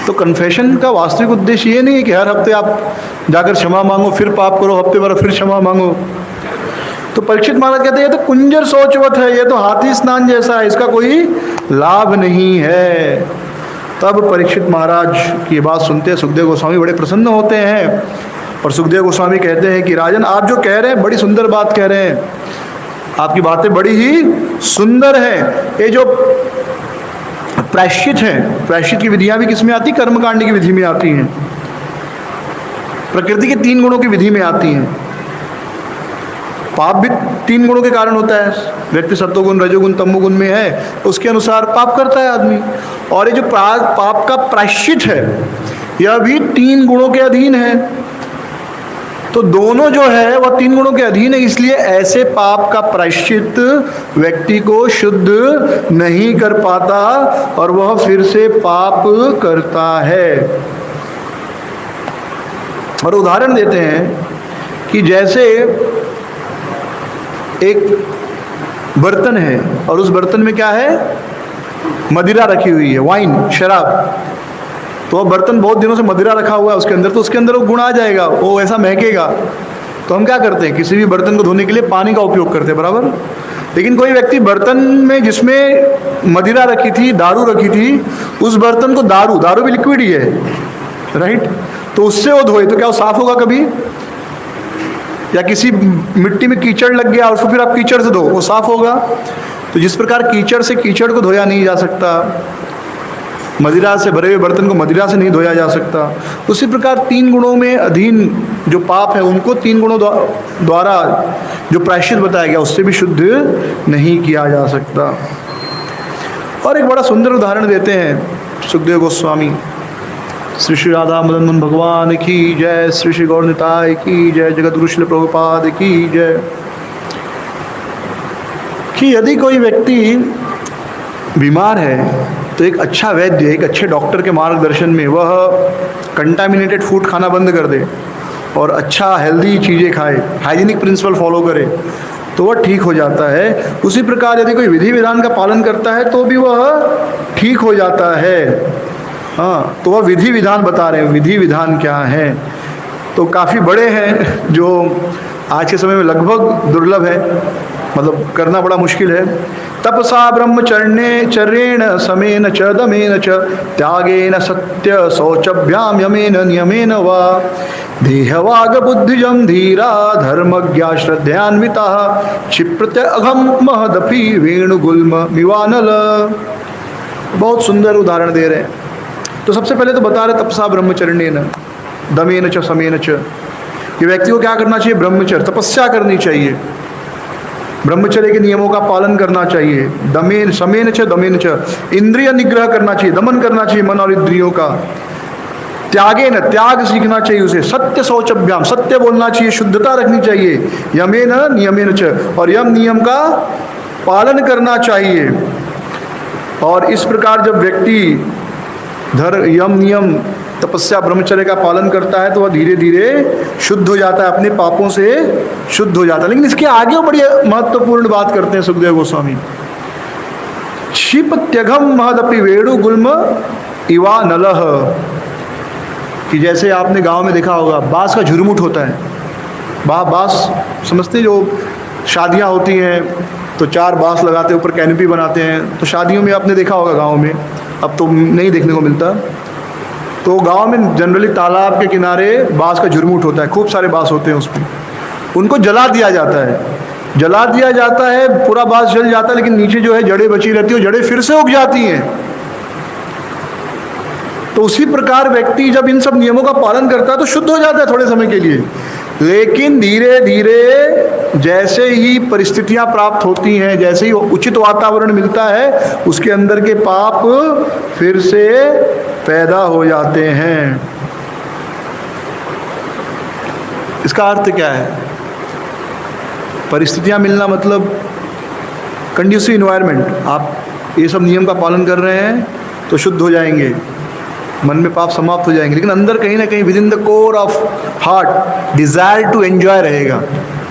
तो कन्फेशन का वास्तविक उद्देश्य ये नहीं है कि हर हफ्ते आप जाकर क्षमा मांगो, फिर पाप करो, हफ्ते भर फिर क्षमा मांगो। तो परीक्षित महाराज कहते हैं ये तो कुंजर शौचवत है, ये तो हाथी स्नान जैसा है, इसका कोई लाभ नहीं है। तब परीक्षित महाराज की बात सुनते सुखदेव गोस्वामी बड़े प्रसन्न होते हैं और सुखदेव गोस्वामी कहते हैं कि राजन, आप जो कह रहे हैं बड़ी सुंदर बात कह रहे हैं, आपकी बातें बड़ी ही सुंदर हैं। ये जो प्रायश्चित है, प्रायश्चित की विधियां भी किसमें आती, कर्मकांड की विधि में आती हैं, प्रकृति के 3 गुणों की विधि में आती हैं। पाप भी 3 गुणों के कारण होता है, व्यक्ति सत्वगुण रजोगुण तमोगुण में है, उसके अनुसार पाप करता है आदमी। और ये जो पाप का प्रायश्चित है यह भी 3 गुणों के अधीन है। तो दोनों जो है वह 3 गुणों के अधीन है, इसलिए ऐसे पाप का प्रायश्चित व्यक्ति को शुद्ध नहीं कर पाता और वह फिर से पाप करता है। और उदाहरण देते हैं कि जैसे एक बर्तन है और उस बर्तन में क्या है, मदिरा रखी हुई है, वाइन, शराब। तो वह बर्तन बहुत दिनों से मदिरा रखा हुआ है उसके अंदर, तो उसके अंदर वो गुण आ जाएगा, वो ऐसा महकेगा। तो हम क्या करते हैं, किसी भी बर्तन को धोने के लिए पानी का उपयोग करते हैं, बराबर। लेकिन कोई व्यक्ति बर्तन में जिसमें मदिरा रखी थी, दारू रखी थी, उस बर्तन को दारू भी लिक्विड ही है, राइट, तो उससे वो धोए तो क्या वो साफ होगा कभी? या किसी मिट्टी में कीचड़ लग गया उसको फिर आप कीचड़ से धो, वो साफ होगा? तो जिस प्रकार कीचड़ से कीचड़ को धोया नहीं जा सकता, मदिरा से भरे हुए बर्तन को मदिरा से नहीं धोया जा सकता, उसी प्रकार 3 गुणों में अधीन जो पाप है उनको 3 गुणों द्वारा जो प्रायश्चित बताया गया उससे भी शुद्ध नहीं किया जा सकता। और एक बड़ा सुंदर उदाहरण देते हैं सुखदेव गोस्वामी। श्री श्री राधा मदन मोहन भगवान की जय, श्री श्री गौर निताय की जय, जगतगुरु श्रील प्रभुपाद की जय। कि यदि कोई व्यक्ति बीमार है तो एक अच्छा वैद्य, एक अच्छे डॉक्टर के मार्गदर्शन में वह कंटामिनेटेड फूड खाना बंद कर दे और अच्छा हेल्दी चीज़ें खाए, हाइजीनिक प्रिंसिपल फॉलो करे, तो वह ठीक हो जाता है। उसी प्रकार यदि कोई विधि विधान का पालन करता है तो भी वह ठीक हो जाता है। हाँ, तो वह विधि विधान बता रहे हैं, विधि विधान क्या है, तो काफ़ी बड़े हैं जो आज के समय में लगभग दुर्लभ है, मतलब करना बड़ा मुश्किल है। तपसा ब्रह्मचर्येण समेन च दमेन च त्यागेन सत्य शौचभ्याम यमेन नियमेन वा देहवाग बुद्धिजं धीरा धर्मज्ञा श्रद्धयान्विता क्षिप्रत्य अघम महदपि वेणुगुल्म मिवानल। बहुत सुंदर उदाहरण दे रहे हैं। तो सबसे पहले तो बता रहे तपसा ब्रह्मचर्येण दमेन च समेन च, ये व्यक्ति को क्या करना चाहिए, ब्रह्मचर्य, तपस्या करनी चाहिए, ब्रह्मचर्य के नियमों का पालन करना चाहिए। दमेन समेन च दमेन च, इंद्रिय निग्रह करना चाहिए, दमन करना चाहिए मन और इंद्रियों का। त्यागेन, त्याग सीखना चाहिए उसे। सत्य शौचभ्याम, सत्य बोलना चाहिए, शुद्धता रखनी चाहिए। यमेन नियमेन च, और यम नियम का पालन करना चाहिए। और इस प्रकार जब व्यक्ति यम नियम तपस्या ब्रह्मचर्य का पालन करता है तो वह धीरे धीरे शुद्ध हो जाता है, अपने पापों से शुद्ध हो जाता है। लेकिन इसके आगे बड़ी महत्वपूर्ण बात करते हैं सुखदेव गोस्वामी। क्षिप त्यघम महदपि वेणु गुल्म इवा नलह, कि जैसे आपने गांव में देखा होगा बांस का झुरमुट होता है, बांस समझते, जो शादियाँ होती हैं तो 4 बांस लगाते हैं, ऊपर कैनोपी बनाते हैं। तो शादियों में आपने देखा होगा गाँव में, अब तो नहीं देखने को मिलता। तो गांव में जनरली तालाब के किनारे बांस का झुरमुट होता है, खूब सारे बांस होते हैं उसमें, उनको जला दिया जाता है। जला दिया जाता है, पूरा बांस जल जाता है, लेकिन नीचे जो है जड़ें बची रहती है, जड़ें फिर से उग जाती हैं। तो उसी प्रकार व्यक्ति जब इन सब नियमों का पालन करता है तो शुद्ध हो जाता है थोड़े समय के लिए, लेकिन धीरे धीरे जैसे ही परिस्थितियां प्राप्त होती हैं, जैसे ही उचित वातावरण मिलता है, उसके अंदर के पाप फिर से पैदा हो जाते हैं। इसका अर्थ क्या है? परिस्थितियां मिलना मतलब कंड्यूसिव इन्वायरमेंट। आप ये सब नियम का पालन कर रहे हैं तो शुद्ध हो जाएंगे, मन में पाप समाप्त हो जाएंगे, लेकिन अंदर कहीं ना कहीं within the core of heart desire to enjoy रहेगा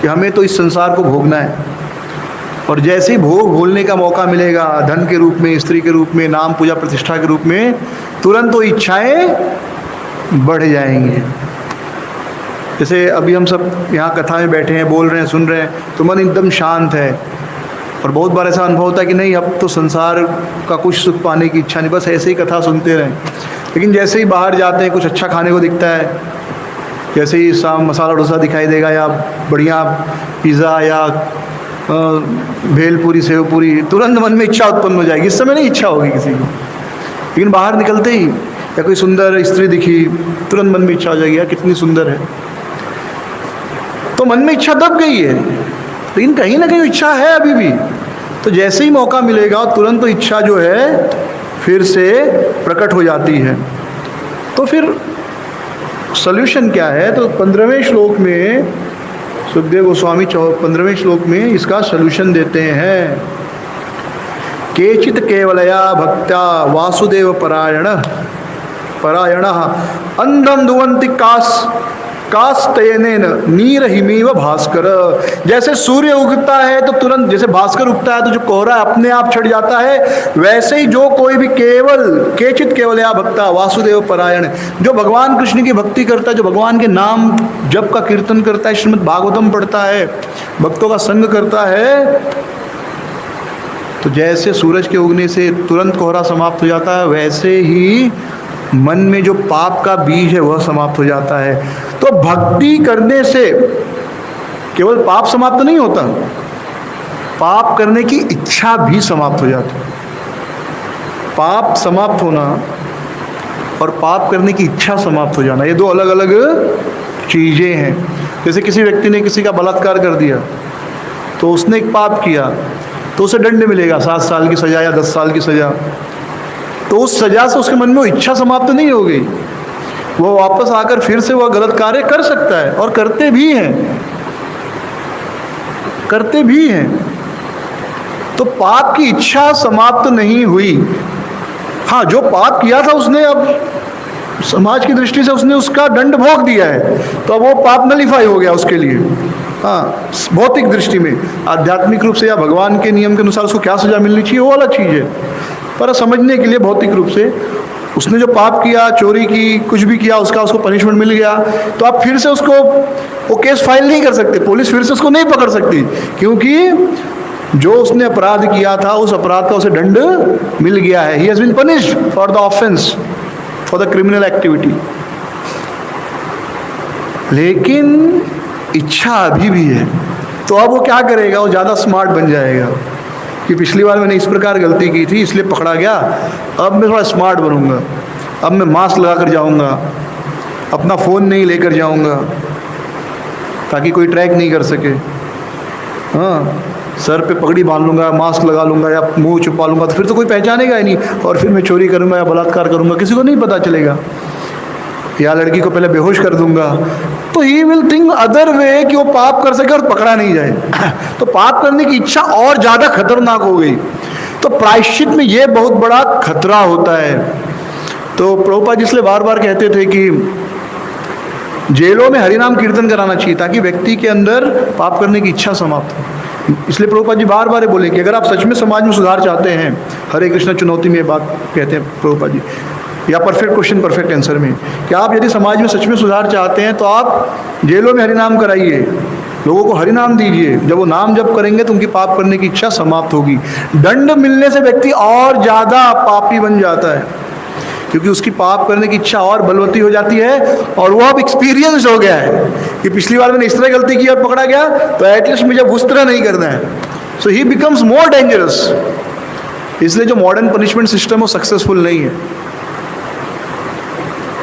कि हमें तो इस संसार को भोगना है। और जैसे ही भूलने का मौका मिलेगा, धन के रूप में, स्त्री के रूप में, नाम पूजा प्रतिष्ठा के रूप में, तुरंत वो इच्छाएं बढ़ जाएंगी। जैसे अभी हम सब यहाँ कथा में बैठे हैं, बोल रहे हैं, सुन रहे हैं, तो मन एकदम शांत है, और बहुत बार ऐसा अनुभव होता है कि नहीं, अब तो संसार का कुछ सुख पाने की इच्छा नहीं, बस ऐसे ही कथा सुनते रहें। लेकिन जैसे ही बाहर जाते हैं, कुछ अच्छा खाने को दिखता है, जैसे ही मसाला डोसा दिखाई देगा, या बढ़िया पिज़्ज़ा, या भेलपूरी, सेवपूरी, तुरंत मन में इच्छा उत्पन्न हो जाएगी। इस समय नहीं इच्छा होगी किसी को, लेकिन बाहर निकलते ही या कोई सुंदर स्त्री दिखी, तुरंत मन में इच्छा हो जाएगी, यार कितनी सुंदर है। तो मन में इच्छा दब गई है, लेकिन कहीं ना कहीं इच्छा है अभी भी। तो जैसे ही मौका मिलेगा, तुरंत तो इच्छा जो है फिर से प्रकट हो जाती है। तो फिर सॉल्यूशन क्या है? तो 15वें श्लोक में सुखदेव गोस्वामी 15वें श्लोक में इसका सॉल्यूशन देते हैं। केचित केवलया भक्त्या वासुदेव परायण अंधम दुवंति कास्तयनेन नीरहिमीव भास्कर। जैसे सूर्य उगता है तो तुरंत, जैसे भास्कर उगता है तो जो कोहरा अपने आप छट जाता है, वैसे ही जो कोई भी केचित केवलया भक्ता वासुदेव परायण, जो भगवान कृष्ण की भक्ति करता है, जो भगवान के नाम जप का कीर्तन करता है, श्रीमद् भागवतम पढ़ता है, भक्तों का संग करता है, तो जैसे सूरज के उगने से तुरंत कोहरा समाप्त हो जाता है, वैसे ही मन में जो पाप का बीज है वह समाप्त हो जाता है। तो भक्ति करने से केवल पाप समाप्त नहीं होता, पाप करने की इच्छा भी समाप्त हो जाती है। पाप समाप्त होना और पाप करने की इच्छा समाप्त हो जाना, ये दो अलग अलग चीज़ें हैं। जैसे किसी व्यक्ति ने किसी का बलात्कार कर दिया, तो उसने एक पाप किया, तो उसे दंड मिलेगा 7 साल की सज़ा या 10 साल की सज़ा। तो उस सज़ा से उसके मन में इच्छा समाप्त नहीं हो गई, वो वापस आकर फिर से वह गलत कार्य कर सकता है, और करते भी हैं। तो पाप की इच्छा समाप्त नहीं हुई। हाँ, जो पाप किया था उसने, अब समाज की दृष्टि से उसने उसका दंड भोग दिया है, तो अब वो पाप नलिफाई हो गया उसके लिए। हाँ, भौतिक दृष्टि में, आध्यात्मिक रूप से या भगवान के नियम के अनुसार उसको क्या सज़ा मिलनी चाहिए वो अलग चीज़ है, पर समझने के लिए भौतिक रूप से उसने जो पाप किया, चोरी की, कुछ भी किया, उसको पनिशमेंट मिल गया, तो आप फिर से उसको वो केस फाइल नहीं कर सकते, पुलिस फिर से उसको नहीं पकड़ सकती, क्योंकि जो उसने अपराध किया था उस अपराध का उसे दंड मिल गया है। He has been punished for the offence, for the criminal activity. लेकिन इच्छा अभी भी है, तो अब वो क्या करेगा? वो ज़्यादा स्मार्ट बन जाएगा कि पिछली बार मैंने इस प्रकार गलती की थी इसलिए पकड़ा गया, अब मैं थोड़ा स्मार्ट बनूंगा, अब मैं मास्क लगा कर जाऊँगा, अपना फ़ोन नहीं लेकर जाऊँगा ताकि कोई ट्रैक नहीं कर सके। हाँ, सर पे पगड़ी बांध लूँगा, मास्क लगा लूँगा या मुंह छुपा लूँगा, तो फिर तो कोई पहचानेगा ही नहीं, और फिर मैं चोरी करूँगा या बलात्कार करूँगा, किसी को नहीं पता चलेगा, या लड़की को पहले बेहोश कर दूंगा। तो he will think other way कि वो पाप कर सके और पकड़ा नहीं जाए। तो पाप करने की इच्छा और ज़्यादा खतरनाक हो गई। तो प्रायश्चित में ये बहुत बड़ा खतरा होता है। तो प्रभुपाद जी इसलिए बार बार कहते थे कि जेलों में हरिनाम कीर्तन कराना चाहिए ताकि व्यक्ति के अंदर पाप करने की इच्छा समाप्त हो। इसलिए प्रभुपाद जी बार बार बोले कि अगर आप सच में समाज में सुधार चाहते हैं, हरे कृष्ण चुनौती में ये बात कहते हैं प्रभुपाद जी, या परफेक्ट क्वेश्चन परफेक्ट आंसर में, कि आप यदि समाज में सच में सुधार चाहते हैं तो आप जेलों में हरिनाम कराइए, लोगों को हरि नाम दीजिए। जब वो नाम जप करेंगे तो उनकी पाप करने की इच्छा समाप्त होगी। दंड मिलने से व्यक्ति और ज़्यादा पापी बन जाता है, क्योंकि उसकी पाप करने की इच्छा और बलवती हो जाती है, और वो अब एक्सपीरियंस हो गया है कि पिछली बार मैंने इस तरह गलती की और पकड़ा गया, तो एटलीस्ट मुझे उस तरह नहीं करना है। सो ही बिकम्स मोर डेंजरस। इसलिए जो मॉडर्न पनिशमेंट सिस्टम वो सक्सेसफुल नहीं है।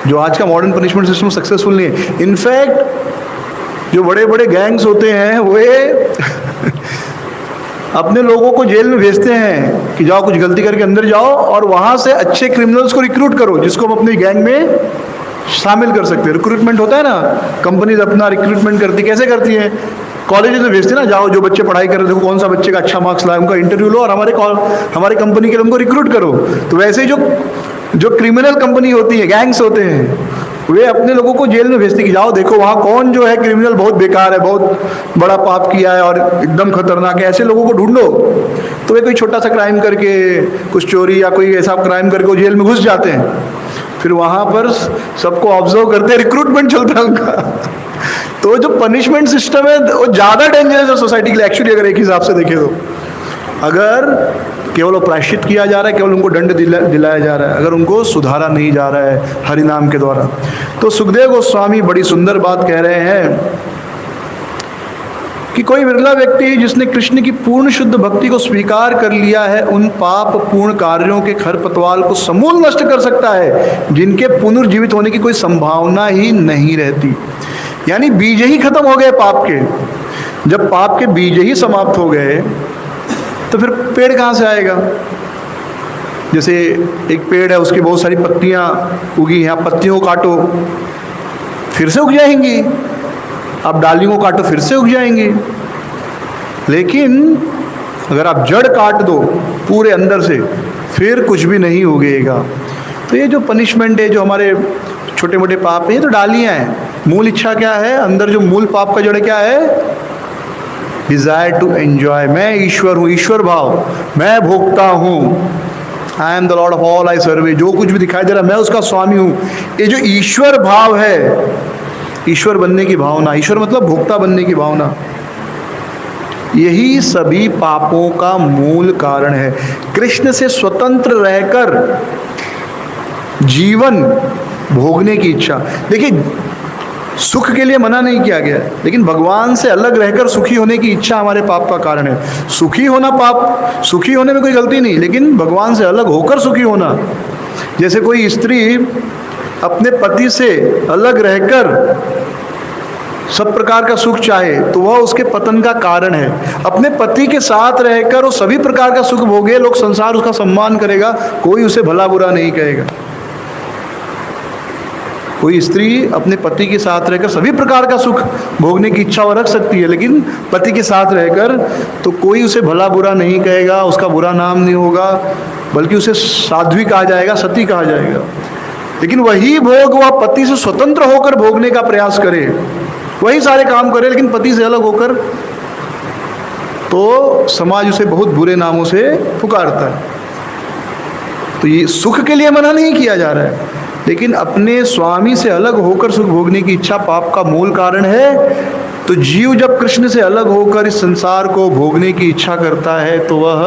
जो आज का मॉडर्न पनिशमेंट सिस्टम सक्सेसफुल नहीं है। इनफैक्ट जो बड़े बड़े गैंग्स होते हैं वे अपने लोगों को जेल में भेजते हैं कि जाओ कुछ गलती करके अंदर जाओ और वहाँ से अच्छे क्रिमिनल्स को रिक्रूट करो, जिसको हम अपनी गैंग में शामिल कर सकते हैं। रिक्रूटमेंट होता है ना, कंपनीज अपना रिक्रूटमेंट करती, कैसे करती है? कॉलेज में भेजते ना, जाओ जो बच्चे पढ़ाई कर रहे थे, कौन सा बच्चे का अच्छा मार्क्स लाया, उनका इंटरव्यू लो और हमारे कंपनी के लिए उनको रिक्रूट करो। तो वैसे ही जो क्रिमिनल कंपनी होती है, गैंग्स होते हैं, वे अपने लोगों को जेल में भेजते कि जाओ देखो वहाँ कौन जो है क्रिमिनल बहुत बेकार है, बहुत बड़ा पाप किया है और एकदम खतरनाक है, ऐसे लोगों को ढूंढो। तो वे कोई छोटा सा क्राइम करके, कुछ चोरी या कोई ऐसा क्राइम करके वो जेल में घुस जाते हैं। फिर वहाँ पर सबको ऑब्जर्व करते, रिक्रूटमेंट चलता है उनका। तो जो पनिशमेंट सिस्टम है वो ज़्यादा डेंजरस है सोसाइटी के लिए एक्चुअली, अगर एक हिसाब से देखें तो। अगर केवल प्रायश्चित किया जा रहा है, केवल उनको दंड दिलाया जा रहा है, अगर उनको सुधारा नहीं जा रहा है हरि नाम के द्वारा। तो सुखदेव गोस्वामी बड़ी सुंदर बात कह रहे हैं कि कोई विरला व्यक्ति जिसने कृष्ण की पूर्ण शुद्ध भक्ति को स्वीकार कर लिया है, उन पाप पूर्ण कार्यों के खरपतवार को समूल नष्ट कर सकता है, जिनके पुनर्जीवित होने की कोई संभावना ही नहीं रहती। यानी बीज ही खत्म हो गए पाप के। जब पाप के बीज ही समाप्त हो गए तो फिर पेड़ कहाँ से आएगा? जैसे एक पेड़ है, उसकी बहुत सारी पत्तियाँ उगी हैं, आप पत्तियों को काटो फिर से उग जाएंगी, आप डालियों को काटो फिर से उग जाएंगी। लेकिन अगर आप जड़ काट दो पूरे अंदर से, फिर कुछ भी नहीं उगेगा। तो ये जो पनिशमेंट है, जो हमारे छोटे मोटे पाप है, ये तो डालियाँ हैं। मूल इच्छा क्या है? अंदर जो मूल पाप का जड़ क्या है? Desire to enjoy. मैं ईश्वर हूँ, ईश्वर भाव, मैं भोक्ता हूँ, I am the lord of all I survey. जो कुछ भी दिखाई दे रहा है मैं उसका स्वामी हूँ। ये जो ईश्वर भाव है, ईश्वर बनने की भावना, ईश्वर मतलब भोक्ता बनने की भावना, यही सभी पापों का मूल कारण है। कृष्ण से स्वतंत्र रहकर जीवन भोगने की इच्छा। देखिए, सुख के लिए मना नहीं किया गया, लेकिन भगवान से अलग रहकर सुखी होने की इच्छा हमारे पाप का कारण है। सुखी होना पाप, सुखी होने में कोई गलती नहीं, लेकिन भगवान से अलग होकर सुखी होना। जैसे कोई स्त्री अपने पति से अलग रहकर सब प्रकार का सुख चाहे तो वह उसके पतन का कारण है। अपने पति के साथ रहकर वो सभी प्रकार का सुख भोगे, लोग संसार उसका सम्मान करेगा, कोई उसे भला बुरा नहीं कहेगा। कोई स्त्री अपने पति के साथ रहकर सभी प्रकार का सुख भोगने की इच्छा वो रख सकती है, लेकिन पति के साथ रहकर तो कोई उसे भला बुरा नहीं कहेगा, उसका बुरा नाम नहीं होगा, बल्कि उसे साध्वी कहा जाएगा, सती कहा जाएगा। लेकिन वही भोग वह पति से स्वतंत्र होकर भोगने का प्रयास करे, वही सारे काम करे, लेकिन पति से अलग होकर, तो समाज उसे बहुत बुरे नामों से पुकारता है। तो ये सुख के लिए मना नहीं किया जा रहा है, लेकिन अपने स्वामी से अलग होकर सुख भोगने की इच्छा पाप का मूल कारण है। तो जीव जब कृष्ण से अलग होकर इस संसार को भोगने की इच्छा करता है तो वह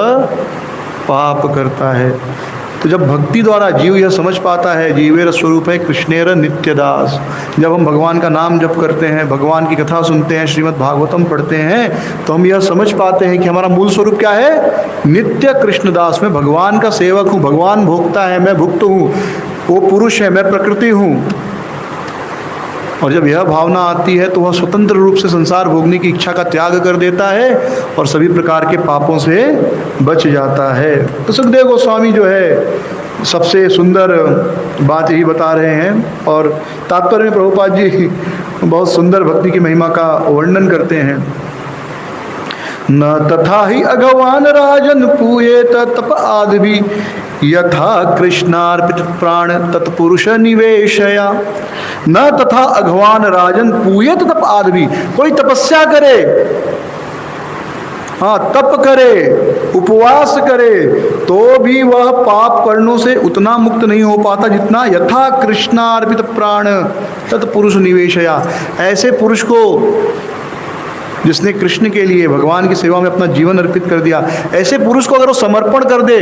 पाप करता है। तो जब भक्ति द्वारा जीव यह समझ पाता है, जीवेर स्वरूप है कृष्णेर नित्यदास, जब हम भगवान का नाम जप करते हैं, भगवान की कथा सुनते हैं, श्रीमद् भागवतम पढ़ते हैं, तो हम यह समझ पाते हैं कि हमारा मूल स्वरूप क्या है? नित्य कृष्णदास। मैं भगवान का सेवक हूँ, भगवान भोक्ता है, मैं भुक्त हूँ, वो पुरुष है, मैं प्रकृति हूँ। और जब यह भावना आती है तो वह स्वतंत्र रूप से संसार भोगने की इच्छा का त्याग कर देता है और सभी प्रकार के पापों से बच जाता है। तो सुखदेव गोस्वामी जो है सबसे सुंदर बात यही बता रहे हैं, और तात्पर्य में प्रभुपाद जी बहुत सुंदर भक्ति की महिमा का वर्णन करते हैं। न तथा ही अगवान राजन पूयेत तप आदि यथा कृष्णार्पित प्राण तत्पुरुष निवेशया। न तथा अघवान राजन पूयेत तप आदि, कोई तपस्या करे, हाँ तप करे, उपवास करे, तो भी वह पाप कर्णों से उतना मुक्त नहीं हो पाता जितना यथा कृष्णार्पित प्राण तत्पुरुष निवेशया। ऐसे पुरुष को जिसने कृष्ण के लिए भगवान की सेवा में अपना जीवन अर्पित कर दिया, ऐसे पुरुष को अगर वो समर्पण कर दे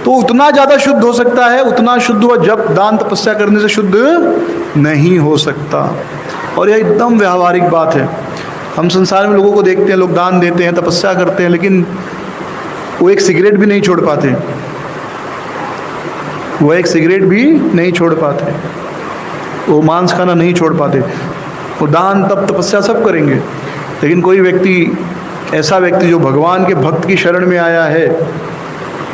तो उतना ज़्यादा शुद्ध हो सकता है, उतना शुद्ध वह जब दान तपस्या करने से शुद्ध नहीं हो सकता। और यह एकदम व्यावहारिक बात है। हम संसार में लोगों को देखते हैं, लोग दान देते हैं, तपस्या करते हैं, लेकिन वो एक सिगरेट भी नहीं छोड़ पाते, वो एक सिगरेट भी नहीं छोड़ पाते, वो मांस खाना नहीं छोड़ पाते, वो दान तप तपस्या सब करेंगे। लेकिन कोई व्यक्ति, ऐसा व्यक्ति जो भगवान के भक्त की शरण में आया है,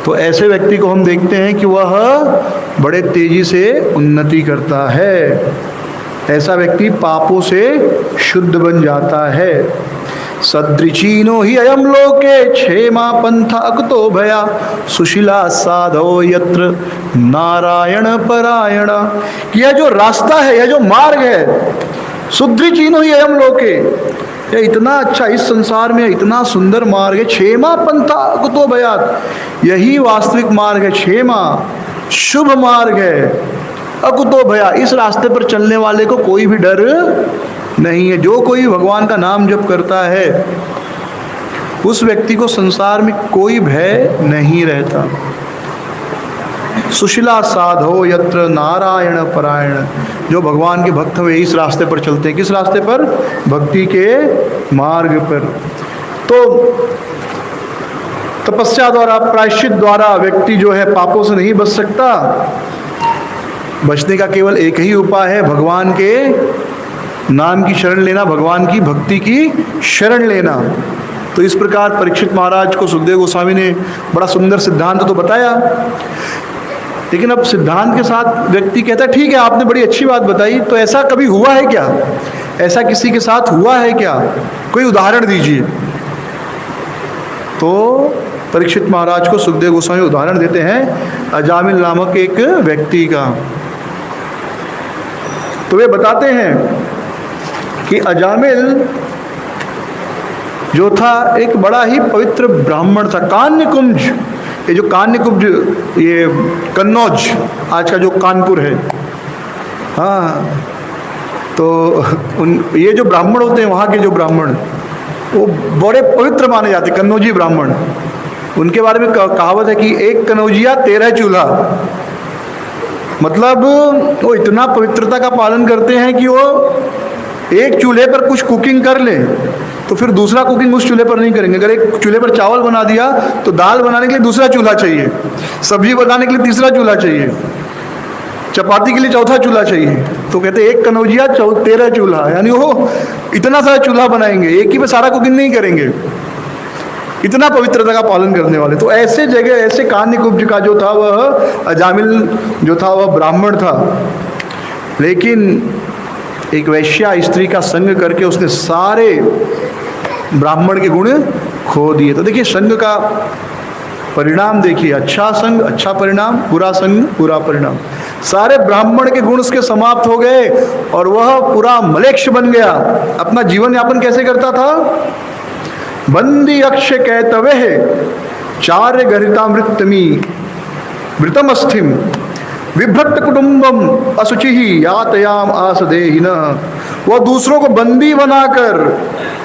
तो ऐसे व्यक्ति को हम देखते हैं कि वह बड़े तेजी से उन्नति करता है। ऐसा व्यक्ति पापों से शुद्ध बन जाता है। सदृचीनो ही अयम लोके क्षेमा पंथा अकुतो भया सुशीला साधो यत्र नारायण परायण। यह जो रास्ता है, यह जो मार्ग है, सुदृचीनो ही अयम लोके, यह इतना अच्छा, इस संसार में इतना सुंदर मार्ग है। क्षेमा पंथा अकुतो भयात, यही वास्तविक मार्ग है। क्षेमा शुभ मार्ग है, अकुतो भया, इस रास्ते पर चलने वाले को कोई भी डर नहीं है। जो कोई भगवान का नाम जप करता है उस व्यक्ति को संसार में कोई भय नहीं रहता। सुशीला साधो यत्र नारायण परायण, जो भगवान के भक्त हुए इस रास्ते पर चलते हैं। किस रास्ते पर? भक्ति के मार्ग पर। तो तपस्या द्वारा, प्रायश्चित द्वारा व्यक्ति जो है पापों से नहीं बच सकता। बचने का केवल एक ही उपाय है, भगवान के नाम की शरण लेना, भगवान की भक्ति की शरण लेना। तो इस प्रकार परीक्षित महाराज को सुखदेव गोस्वामी ने बड़ा सुंदर सिद्धांत तो बताया। लेकिन अब सिद्धांत के साथ व्यक्ति कहता है ठीक है, आपने बड़ी अच्छी बात बताई, तो ऐसा कभी हुआ है क्या? ऐसा किसी के साथ हुआ है क्या? कोई उदाहरण दीजिए। तो परीक्षित महाराज को सुखदेव गोस्वामी उदाहरण देते हैं अजामिल नामक एक व्यक्ति का। तो वे बताते हैं कि अजामिल जो था एक बड़ा ही पवित्र ब्राह्मण था। कान्यकुंज, ये जो कान्यकुंज, ये कन्नौज आज का जो कानपुर है, हाँ, तो ये जो ब्राह्मण होते हैं, वहाँ के जो ब्राह्मण, वो बड़े पवित्र माने जाते, कन्नौजी ब्राह्मण। उनके बारे में कहावत है कि एक कनौजिया 13 चूल्हा। मतलब वो इतना पवित्रता का पालन करते हैं कि वो एक चूल्हे पर कुछ कुकिंग कर ले तो फिर दूसरा कुकिंग उस चूल्हे पर नहीं करेंगे। अगर एक चूल्हे पर चावल बना दिया तो दाल बनाने के लिए दूसरा चूल्हा चाहिए, सब्जी बनाने के लिए तीसरा चूल्हा चाहिए, चपाती के लिए चौथा चूल्हा चाहिए। तो कहते हैं एक कनौजिया 13 चूल्हा, यानी वो इतना सारा चूल्हा बनाएंगे, एक ही पे सारा कुकिंग नहीं करेंगे, इतना पवित्रता का पालन करने वाले। तो ऐसे जगह, ऐसे कान्यकुब्ज का जो था वह अजामिल जो था वह ब्राह्मण था, लेकिन एक वैश्या स्त्री का संग करके उसने सारे ब्राह्मण के गुण खो दिए। तो देखिए संग का परिणाम देखिए, अच्छा संग अच्छा परिणाम, बुरा संग बुरा परिणाम। सारे ब्राह्मण के गुण उसके समाप्त हो गए और वह पूरा मलेच्छ बन गया। अपना जीवन यापन कैसे करता था? बंदी अक्ष कैतवे चार्य गरितामृतमी मृतमस्थिम विभ्रत कुटुंबम असुचि यातयाम आसदेहिन। वह दूसरों को बंदी बनाकर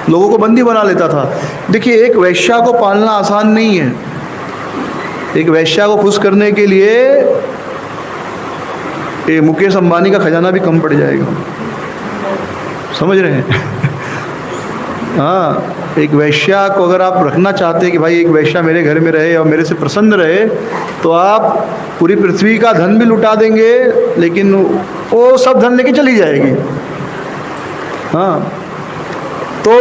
लोगों को बंदी बना लेता था। देखिए एक वैश्या को पालना आसान नहीं है। एक वैश्या को खुश करने के लिए मुकेश अंबानी का खजाना भी कम पड़ जाएगा, समझ रहे हैं? हाँ, एक वैश्या को अगर आप रखना चाहते हैं कि भाई एक वैश्या मेरे घर में रहे और मेरे से प्रसन्न रहे, तो आप पूरी पृथ्वी का धन भी लुटा देंगे, लेकिन वो सब धन लेके चली जाएगी। हाँ, तो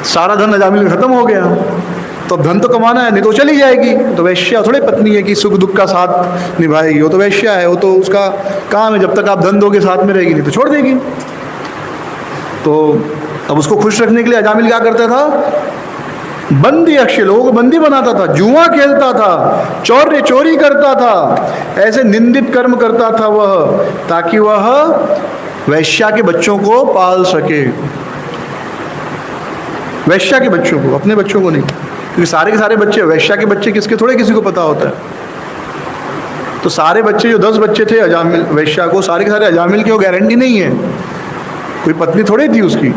सारा धन अजामिल में खत्म हो गया, तो अब धन तो कमाना है, नहीं तो चली जाएगी। तो वैश्या थोड़ी पत्नी है कि सुख दुख का साथ निभाएगी, वो तो वैश्या है, वो तो उसका काम है, जब तक आप धन दोगे साथ में रहेगी, नहीं तो छोड़ देगी। तो अब उसको खुश रखने के लिए अजामिल क्या करता था? बंदी अक्षय, लोगों को बंदी बनाता था, जुआ खेलता था, चोरी करता था, ऐसे निंदित कर्म करता था वह, ताकि वह वैश्या के बच्चों को पाल सके। वैश्या के बच्चों को, अपने बच्चों को नहीं, क्योंकि सारे के सारे बच्चे, वैश्या के बच्चे किसके थोड़े किसी को पता होता है। तो सारे बच्चे, जो 10 बच्चे थे अजामिल वैश्या को, सारे के सारे अजामिल की वो गारंटी नहीं है, कोई पत्नी थोड़ी थी उसकी।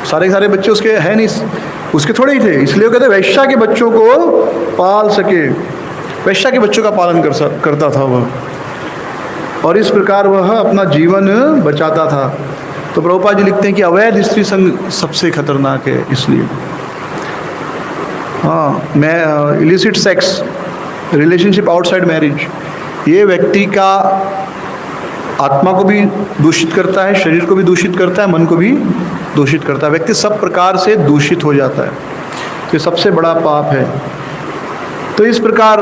सारे के सारे बच्चे उसके है नहीं, उसके थोड़े ही थे, इसलिए वो कहते वैश्या के बच्चों को पाल सके, वैश्या के बच्चों का पालन करता था वह, और इस प्रकार वह अपना जीवन बचाता था। तो प्रभुपाद जी लिखते हैं कि अवैध स्त्री संग सबसे खतरनाक है, इसलिए मैं illicit sex, relationship outside marriage, ये व्यक्ति का आत्मा को भी दूषित करता है, शरीर को भी दूषित करता है, मन को भी दूषित करता है। व्यक्ति सब प्रकार से दूषित हो जाता है, ये सबसे बड़ा पाप है। तो इस प्रकार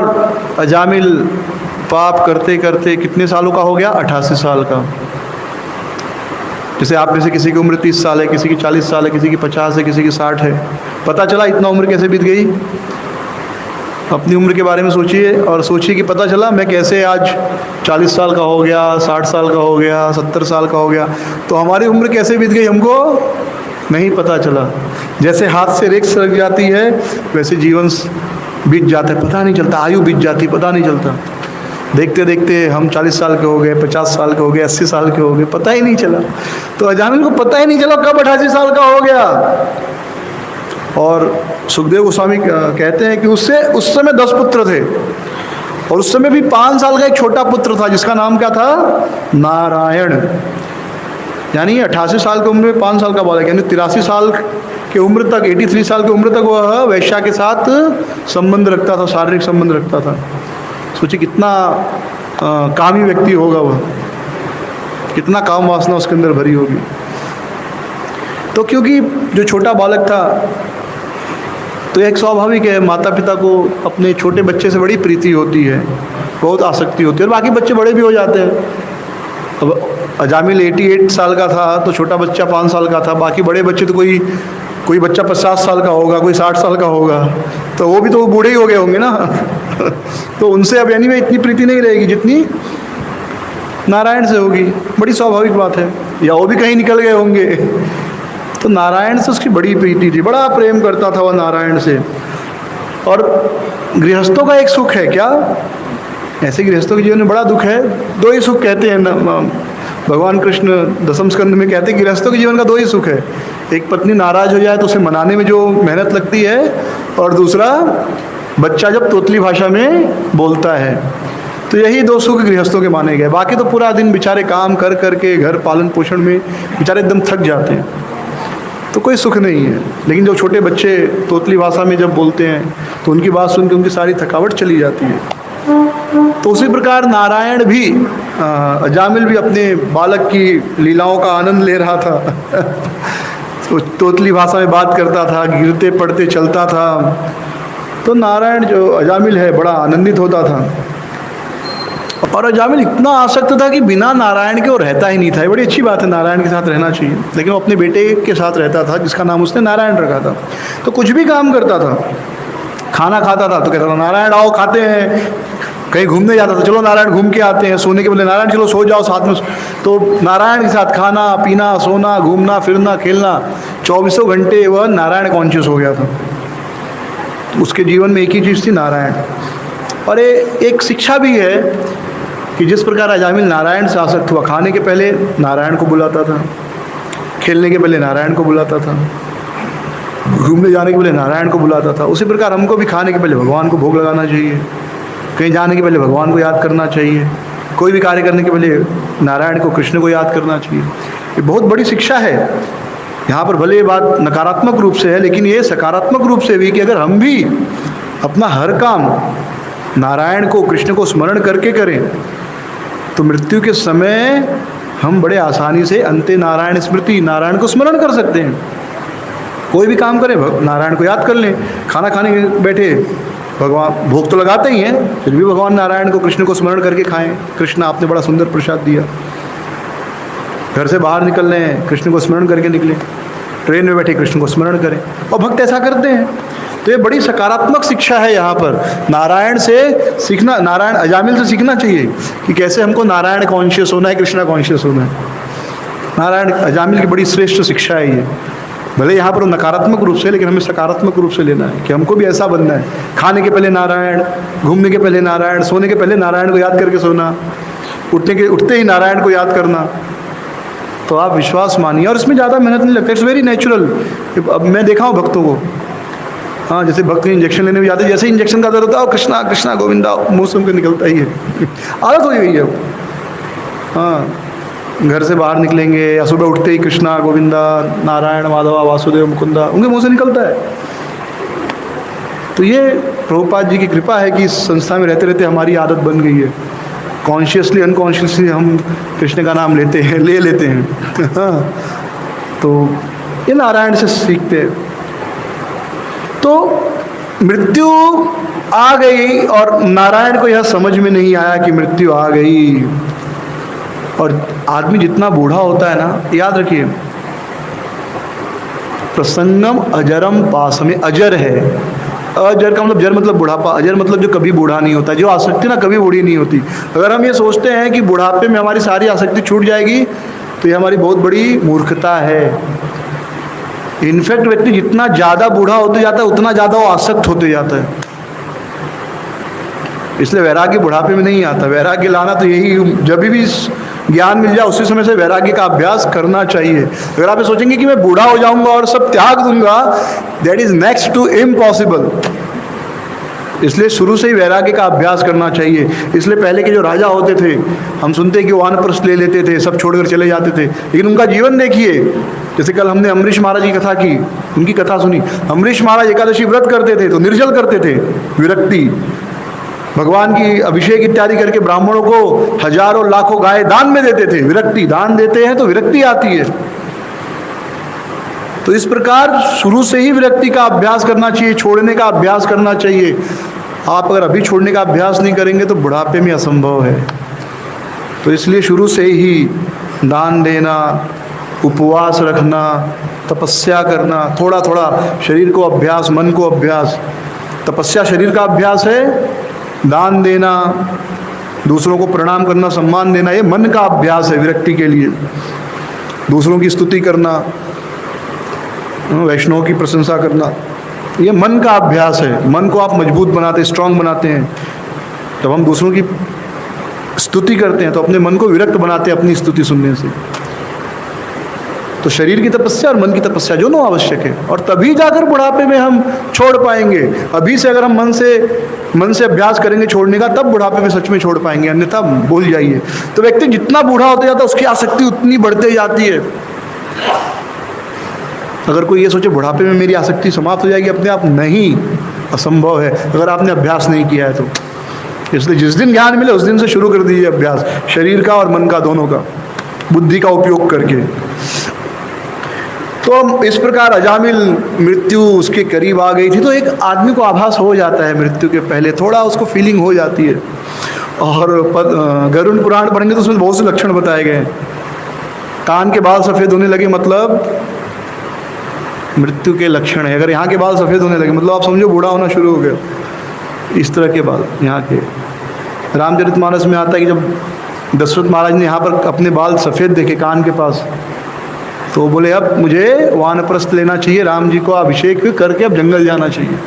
अजामिल पाप करते करते कितने सालों का हो गया? 88 साल का। जैसे आप में से किसी की उम्र 30 साल है, किसी की 40 साल है, किसी की 50 है, किसी की 60 है। पता चला इतना उम्र कैसे बीत गई? अपनी उम्र के बारे में सोचिए और सोचिए कि पता चला मैं कैसे आज 40 साल का हो गया, 60 साल का हो गया, 70 साल का हो गया। तो हमारी उम्र कैसे बीत गई हमको नहीं पता चला। जैसे हाथ से रेख सरक जाती है वैसे जीवन बीत जाता है, पता नहीं चलता, आयु बीत जाती, पता नहीं चलता। देखते देखते हम 40 साल के हो गए, 50 साल के हो गए, 80 साल के हो गए, पता ही नहीं चला। तो अजामिल को पता ही नहीं चला कब 88 साल का हो गया। और सुखदेव गोस्वामी कहते हैं कि उससे उस समय 10 पुत्र थे, और उस समय भी 5 साल का एक छोटा पुत्र था जिसका नाम क्या था? नारायण। यानी 88 साल की उम्र में 5 साल का बालक, यानी 83 साल की उम्र तक, 83 साल की उम्र तक वह वैश्या के साथ संबंध रखता था, शारीरिक संबंध रखता था। सोचिए कितना कामी व्यक्ति होगा वह, कितना काम वासना उसके अंदर भरी होगी। तो क्योंकि जो छोटा बालक था, तो एक स्वाभाविक है, माता पिता को अपने छोटे बच्चे से बड़ी प्रीति होती है, बहुत आसक्ति होती है, और बाकी बच्चे बड़े भी हो जाते हैं। अब अजामिल 88 साल का था तो छोटा बच्चा 5 साल का था, बाकी बड़े बच्चे तो कोई बच्चा 50 साल का होगा, कोई 60 साल का होगा, तो वो भी तो बूढ़े ही हो गए होंगे ना। तो उनसे अब यानी में इतनी प्रीति नहीं रहेगी जितनी नारायण से होगी, बड़ी स्वाभाविक बात है। या वो भी कहीं निकल गए होंगे। तो नारायण से उसकी बड़ी प्रीति थी, बड़ा प्रेम करता था वह नारायण से। और गृहस्थों का एक सुख है क्या? ऐसे गृहस्थों के जीवन में बड़ा दुख है। 2 ही सुख कहते हैं भगवान कृष्ण दशम स्कंद में कहते हैं गृहस्थों के जीवन का 2 ही सुख है। एक पत्नी नाराज हो जाए तो उसे मनाने में जो मेहनत लगती है, और दूसरा बच्चा जब तोतली भाषा में बोलता है। तो यही 2 सुख गृहस्थों के माने गए। बाकी तो पूरा दिन बेचारे काम कर करके घर पालन पोषण में बेचारे एकदम थक जाते हैं, तो कोई सुख नहीं है। लेकिन जो छोटे बच्चे तोतली भाषा में जब बोलते हैं तो उनकी बात सुन के उनकी सारी थकावट चली जाती है। तो उसी प्रकार नारायण भी, अजामिल भी अपने बालक की लीलाओं का आनंद ले रहा था। तो तोतली भाषा में बात करता था, गिरते पड़ते चलता था। तो नारायण जो अजामिल है बड़ा आनंदित होता था। और अजामिल इतना आसक्त था कि बिना नारायण के वो रहता ही नहीं था। ये बड़ी अच्छी बात है, नारायण के साथ रहना चाहिए। लेकिन वो अपने बेटे के साथ रहता था जिसका नाम उसने नारायण रखा था। तो कुछ भी काम करता था, खाना खाता था तो कहता था नारायण आओ खाते हैं। कहीं घूमने जाता था, चलो नारायण घूम के आते हैं। सोने के बोले नारायण चलो सो जाओ साथ में। तो नारायण के साथ खाना पीना, सोना, घूमना फिरना, खेलना, 24 घंटे वह नारायण कॉन्शियस हो गया था। उसके जीवन में एक ही चीज़ थी, नारायण। और एक शिक्षा भी है कि जिस प्रकार अजामिल नारायण से आसक्त हुआ, खाने के पहले नारायण को बुलाता था, खेलने के पहले नारायण को बुलाता था, घूमने जाने के पहले नारायण को बुलाता था, उसी प्रकार हमको भी खाने के पहले भगवान को भोग लगाना चाहिए, कहीं जाने के पहले भगवान को याद करना चाहिए, कोई भी कार्य करने के पहले नारायण को, कृष्ण को याद करना चाहिए। ये बहुत बड़ी शिक्षा है। यहाँ पर भले ये बात नकारात्मक रूप से है, लेकिन ये सकारात्मक रूप से भी कि अगर हम भी अपना हर काम नारायण को, कृष्ण को स्मरण करके करें तो मृत्यु के समय हम बड़े आसानी से अंते नारायण स्मृति, नारायण को स्मरण कर सकते हैं। कोई भी काम करें नारायण को याद कर लें। खाना खाने बैठे भगवान भोग तो लगाते ही हैं, फिर भी भगवान नारायण को, कृष्ण को स्मरण करके खाएं। कृष्ण आपने बड़ा सुंदर प्रसाद दिया। घर से बाहर निकल रहे हैं, कृष्ण को स्मरण करके निकलें। ट्रेन में बैठे कृष्ण को स्मरण करें, और भक्त ऐसा करते हैं। तो ये बड़ी सकारात्मक शिक्षा है। यहाँ पर नारायण से सीखना, नारायण अजामिल से सीखना चाहिए कि कैसे हमको नारायण कॉन्शियस होना है, कृष्णा कॉन्शियस होना है। नारायण अजामिल की बड़ी श्रेष्ठ शिक्षा है ये। भले यहाँ पर नकारात्मक रूप से, लेकिन हमें सकारात्मक रूप से लेना है कि हमको भी ऐसा बनना है। खाने के पहले नारायण, घूमने के पहले नारायण, सोने के पहले नारायण को याद करके सोना, उठते ही नारायण को याद करना। तो आप विश्वास मानिए, और इसमें ज़्यादा मेहनत नहीं लगता, इट्स वेरी नेचुरल। अब मैं देखा हूँ भक्तों को, हाँ, जैसे भक्त इंजेक्शन लेने में जाते हैं, जैसे इंजेक्शन का दर्द होता है कृष्णा कृष्णा गोविंदा मुँह से उनके निकलता ही है। आदत हो गई है अब। हाँ, घर से बाहर निकलेंगे या सुबह उठते ही कृष्णा गोविंदा नारायण माधवा वासुदेव मुकुंदा उनके मुँह से निकलता है। तो ये प्रभुपाद जी की कृपा है कि इस संस्था में रहते रहते हमारी आदत बन गई है। कॉन्शियसली अनकॉन्शियसली हम कृष्ण का नाम लेते हैं, ले लेते हैं। हाँ, तो ये नारायण से सीखते हैं। तो मृत्यु आ गई और नारायण को यह समझ में नहीं आया कि मृत्यु आ गई। और आदमी जितना बूढ़ा होता है ना, याद रखिए, प्रसंगम अजरम पास में अजर है। अजर का मतलब, जर मतलब बुढ़ापा, अजर मतलब जो कभी बूढ़ा नहीं होता, जो आसक्ति ना कभी बूढ़ी नहीं होती। अगर हम ये सोचते हैं कि बुढ़ापे में हमारी सारी आसक्ति छूट जाएगी तो ये हमारी बहुत बड़ी मूर्खता है। इनफैक्ट व्यक्ति जितना ज़्यादा बूढ़ा होते जाता है उतना ज़्यादा वो आसक्त होते जाता है। इसलिए वैराग्य बुढ़ापे में नहीं आता। वैराग्य लाना तो यही, जब भी ज्ञान मिल जाए उसी समय से वैराग्य का अभ्यास करना चाहिए। अगर आप ये सोचेंगे कि मैं बूढ़ा हो जाऊंगा और सब त्याग दूंगा, that is next to impossible. इसलिए शुरू से ही वैराग्य का अभ्यास करना चाहिए। इसलिए पहले के जो राजा होते थे, हम सुनते कि वो वानप्रस्थ ले लेते थे, सब छोड़कर चले जाते थे, लेकिन उनका जीवन देखिए। जैसे कल हमने अमरीश महाराज की कथा की, उनकी कथा सुनी। अमरीश महाराज एकादशी व्रत करते थे तो निर्जल करते थे, विरक्ति, भगवान की अभिषेक इत्यादि करके ब्राह्मणों को हजारों लाखों गाय दान में देते थे, विरक्ति। दान देते हैं तो विरक्ति आती है। तो इस प्रकार शुरू से ही विरक्ति का अभ्यास करना चाहिए, छोड़ने का अभ्यास करना चाहिए। आप अगर अभी छोड़ने का अभ्यास नहीं करेंगे तो बुढ़ापे में असंभव है। तो इसलिए शुरू से ही दान देना, उपवास रखना, तपस्या करना, थोड़ा थोड़ा शरीर को अभ्यास, मन को अभ्यास। तपस्या शरीर का अभ्यास है, दान देना, दूसरों को प्रणाम करना, सम्मान देना, ये मन का अभ्यास है विरक्ति के लिए। दूसरों की स्तुति करना, वैष्णव की प्रशंसा करना, ये मन का अभ्यास है। मन को आप मजबूत बनाते, स्ट्रांग बनाते हैं। जब हम दूसरों की स्तुति करते हैं तो अपने मन को विरक्त बनाते हैं अपनी स्तुति सुनने से। तो शरीर की तपस्या और मन की तपस्या दोनों आवश्यक है, और तभी जाकर बुढ़ापे में हम छोड़ पाएंगे। अभी से अगर हम मन से अभ्यास करेंगे छोड़ने का, तब बुढ़ापे में सच में छोड़ पाएंगे, अन्यथा भूल जाइए। तो व्यक्ति जितना बूढ़ा होता जाता है उसकी आसक्ति उतनी बढ़ते जाती है। अगर कोई ये सोचे बुढ़ापे में मेरी आसक्ति समाप्त हो जाएगी अपने आप, नहीं, असंभव है अगर आपने अभ्यास नहीं किया है तो। इसलिए जिस दिन ज्ञान मिले उस दिन से शुरू कर दीजिए अभ्यास, शरीर का और मन का, दोनों का, बुद्धि का उपयोग करके। तो इस प्रकार अजामिल मृत्यु उसके करीब आ गई थी। तो एक आदमी को आभास हो जाता है मृत्यु के पहले, थोड़ा उसको फीलिंग हो जाती है। और गरुड़ पुराण पढ़ेंगे तो उसमें बहुत से लक्षण बताए गए हैं। कान के बाल सफ़ेद होने लगे मतलब मृत्यु के लक्षण है। अगर यहाँ के बाल सफ़ेद होने लगे मतलब आप समझो बूढ़ा होना शुरू हो गया। इस तरह के बाल यहाँ के, रामचरितमानस में आता है कि जब दशरथ महाराज ने यहाँ पर अपने बाल सफ़ेद देखे कान के पास, तो बोले अब मुझे वानप्रस्थ लेना चाहिए, राम जी को अभिषेक करके अब जंगल जाना चाहिए।